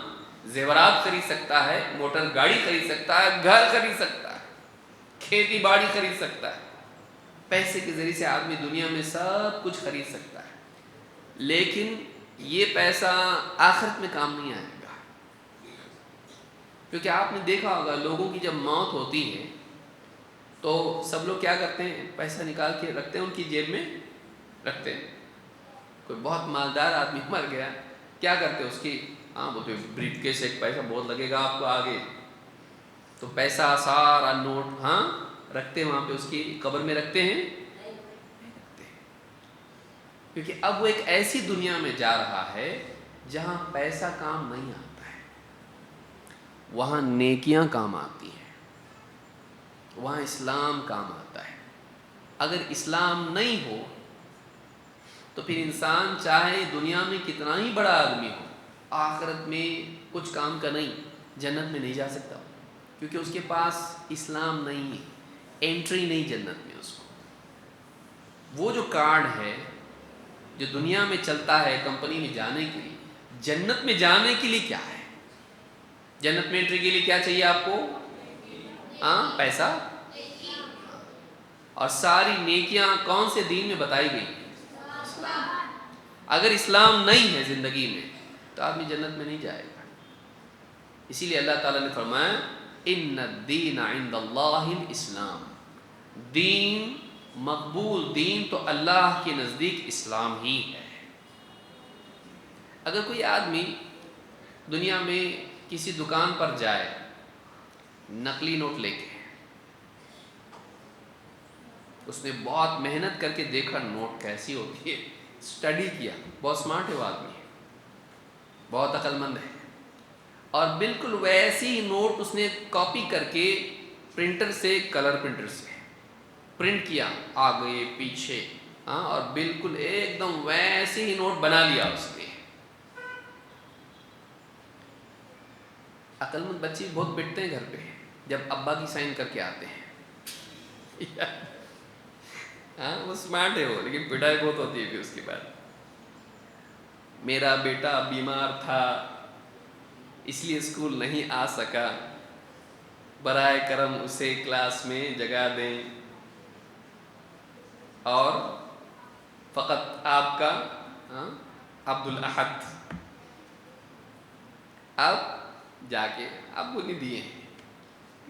زیورات خرید سکتا ہے، موٹر گاڑی خرید سکتا ہے، گھر خرید سکتا ہے، کھیتی باڑی خرید سکتا ہے۔ پیسے کے ذریعے سے آدمی دنیا میں سب کچھ خرید سکتا ہے، لیکن یہ پیسہ آخرت میں کام نہیں آئے گا، کیونکہ آپ نے دیکھا ہوگا لوگوں کی جب موت ہوتی ہے تو سب لوگ کیا کرتے ہیں؟ پیسہ نکال کے رکھتے ہیں، ان کی جیب میں رکھتے ہیں۔ کوئی بہت مالدار آدمی مر گیا، کیا کرتے ہیں؟ اس کی بولتے بریف کیس، ایک پیسہ بہت لگے گا آپ کو آگے، تو پیسہ سارا نوٹ رکھتے ہیں وہاں پہ، اس کی قبر میں رکھتے ہیں؟ نہیں رکھتے، کیونکہ اب وہ ایک ایسی دنیا میں جا رہا ہے جہاں پیسہ کام نہیں آتا ہے وہاں نیکیاں کام آتی ہیں، وہاں اسلام کام آتا ہے۔ اگر اسلام نہیں ہو تو پھر انسان چاہے دنیا میں کتنا ہی بڑا آدمی ہو، آخرت میں کچھ کام کا نہیں، جنت میں نہیں جا سکتا، کیونکہ اس کے پاس اسلام نہیں ہے، انٹری نہیں جنت میں اس کو۔ وہ جو کارڈ ہے جو دنیا میں چلتا ہے کمپنی میں جانے کے لیے، جنت میں جانے کے لیے کیا ہے؟ جنت میں انٹری کے لیے کیا چاہیے آپ کو؟ پیسہ اور ساری نیکیاں کون سے دین میں بتائی گئی؟ اسلام۔ اگر اسلام نہیں ہے زندگی میں تو آدمی جنت میں نہیں جائے گا۔ اسی لیے اللہ تعالیٰ نے فرمایا ان الدین عند اللہ الاسلام، دین مقبول دین تو اللہ کے نزدیک اسلام ہی ہے۔ اگر کوئی آدمی دنیا میں کسی دکان پر جائے نقلی نوٹ لے کے، اس نے بہت محنت کر کے دیکھا نوٹ کیسی ہوتی ہے، اسٹڈی کیا، بہت سمارٹ ہے وہ آدمی، بہت عقل مند ہے، اور بالکل ویسی نوٹ اس نے کاپی کر کے پرنٹر سے، کلر پرنٹر سے پرنٹ کیا آگے پیچھے، اور بالکل ایک دم ویسے ہی نوٹ بنا لیا اس نے۔ عقل مند بچے بہت پٹتے ہیں گھر پہ جب ابا کی سائن کر کے آتے ہیں، وہ سمارٹ ہے وہ، لیکن پٹائی بہت ہوتی ہے پھر اس کے بعد۔ میرا بیٹا بیمار تھا اس لیے اسکول نہیں آ سکا، برائے کرم اسے کلاس میں جگہ دیں، اور فقط آپ کا عبد الاحد۔ اب جا کے ابو نے دیے ہیں،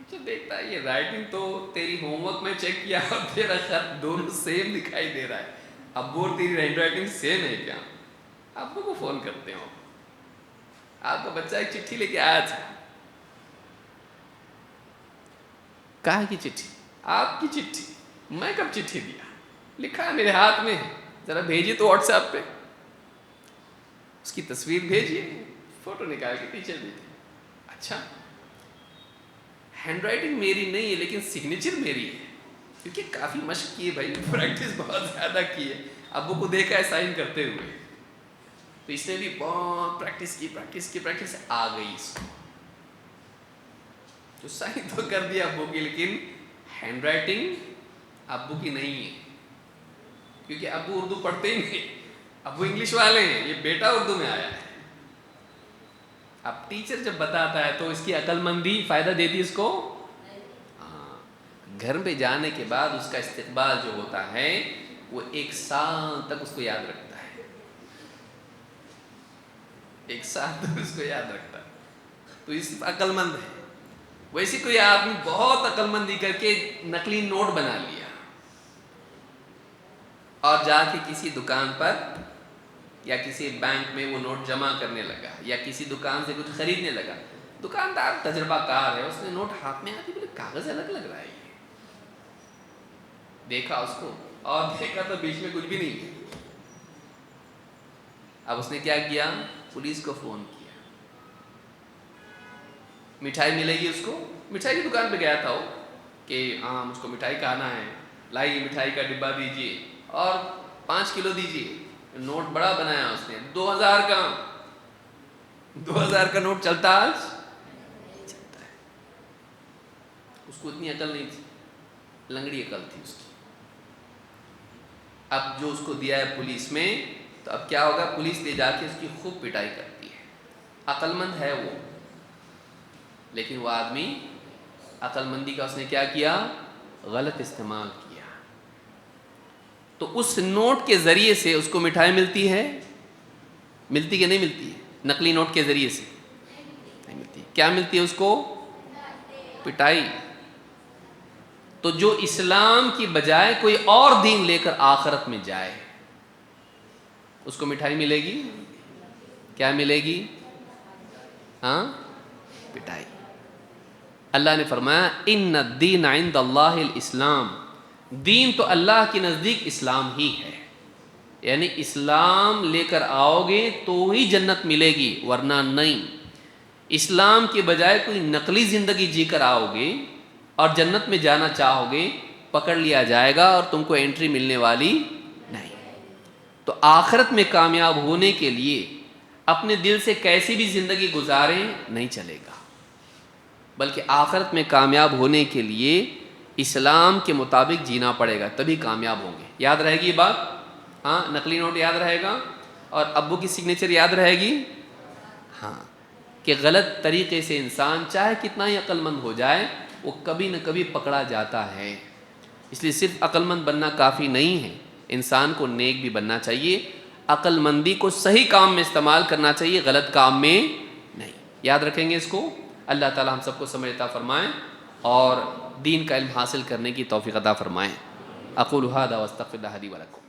جو دیکھتا ہے یہ رائٹنگ تو تیری ہوم ورک میں چیک کیا اور تیرا خط دونوں سیم دکھائی دے رہا ہے، ابو اور تیری ہینڈ رائٹنگ سیم ہے کیا؟ ابو کو فون کرتے ہو، آپ کا بچہ ایک چٹھی لے کے آیا تھا۔ کہا کی چٹھی؟ آپ کی چٹھی؟ میں کب چٹھی دیا؟ لکھا ہے میرے ہاتھ میں ہے، ذرا بھیجیے تو واٹس ایپ پہ، اس کی تصویر بھیجیے، فوٹو نکال کے ٹیچر دی تھی۔ اچھا، ہینڈ رائٹنگ میری نہیں ہے لیکن سگنیچر میری ہے، کیونکہ کافی مشق کی ہے بھائی، پریکٹس بہت زیادہ کی ہے، ابو کو دیکھا ہے سائن کرتے ہوئے، تو اس نے بھی بہت پریکٹس آ گئی اس کو، جو سائن تو کر دیا ابو کی، لیکن ہینڈ رائٹنگ ابو کی نہیں ہے، کیونکہ ابو اردو پڑھتے ہی نہیں، ابو انگلش والے ہیں، یہ بیٹا اردو میں آیا ہے۔ اب ٹیچر جب بتاتا ہے تو اس کی عقل مندی فائدہ دیتی اس کو؟ گھر پہ جانے کے بعد اس کا استقبال جو ہوتا ہے وہ 1 سال تک اس کو یاد رکھتا ہے، 1 سال تک اس کو یاد رکھتا ہے، تو اس عقل مند ہے۔ ویسے کوئی آدمی بہت عقل مندی کر کے نقلی نوٹ بنا لیا اور جا کے کسی دکان پر یا کسی بینک میں وہ نوٹ جمع کرنے لگا، یا کسی دکان سے کچھ خریدنے لگا، دکاندار تجربہ کار ہے، اس نے نوٹ ہاتھ میں آتی بولے کاغذ الگ لگ رہا ہے، یہ دیکھا اس کو، اور دیکھا تو بیچ میں کچھ بھی نہیں۔ اب اس نے کیا کیا؟ پولیس کو فون کیا، مٹھائی ملے گی اس کو، مٹھائی کی دکان پہ گیا تھا وہ کہ مجھ کو مٹھائی کھانا ہے، لائیے مٹھائی کا ڈبہ دیجیے اور 5 کلو دیجیے۔ نوٹ بڑا بنایا اس نے، 2000 کا، 2000 کا نوٹ چلتا آج چلتا ہے۔ اس کو اتنی عقل نہیں تھی، لنگڑی عقل تھی اس کی۔ اب جو اس کو دیا ہے پولیس میں، تو اب کیا ہوگا؟ پولیس لے جا کے اس کی خوب پٹائی کرتی ہے۔ عقل مند ہے وہ، لیکن وہ آدمی عقل مندی کا اس نے کیا کیا؟ غلط استعمال کیا۔ تو اس نوٹ کے ذریعے سے اس کو مٹھائی ملتی ہے، ملتی کہ نہیں ملتی ہے؟ نقلی نوٹ کے ذریعے سے نہیں ملتی، کیا ملتی ہے اس کو؟ پٹائی۔ تو جو اسلام کی بجائے کوئی اور دین لے کر آخرت میں جائے، اس کو مٹھائی ملے گی؟ کیا ملے گی؟ پٹائی۔ اللہ نے فرمایا ان الدین عند اللہ الاسلام، دین تو اللہ کے نزدیک اسلام ہی ہے۔ یعنی اسلام لے کر آؤ گے تو ہی جنت ملے گی، ورنہ نہیں۔ اسلام کے بجائے کوئی نقلی زندگی جی کر آؤ گے اور جنت میں جانا چاہو گے، پکڑ لیا جائے گا اور تم کو انٹری ملنے والی نہیں۔ تو آخرت میں کامیاب ہونے کے لیے اپنے دل سے کیسی بھی زندگی گزاریں نہیں چلے گا، بلکہ آخرت میں کامیاب ہونے کے لیے اسلام کے مطابق جینا پڑے گا، تبھی کامیاب ہوں گے۔ یاد رہے گی یہ بات؟ ہاں، نقلی نوٹ یاد رہے گا اور ابو کی سگنیچر یاد رہے گی؟ ہاں، کہ غلط طریقے سے انسان چاہے کتنا ہی عقل مند ہو جائے وہ کبھی نہ کبھی پکڑا جاتا ہے۔ اس لیے صرف عقل مند بننا کافی نہیں ہے، انسان کو نیک بھی بننا چاہیے، عقل مندی کو صحیح کام میں استعمال کرنا چاہیے، غلط کام میں نہیں۔ یاد رکھیں گے اس کو۔ اللہ تعالی ہم سب کو سمجھ عطا فرمائیں اور دین کا علم حاصل کرنے کی توفیق عطا فرمائیں۔ اقول ھذا واستغفر اللہ لی ولکم۔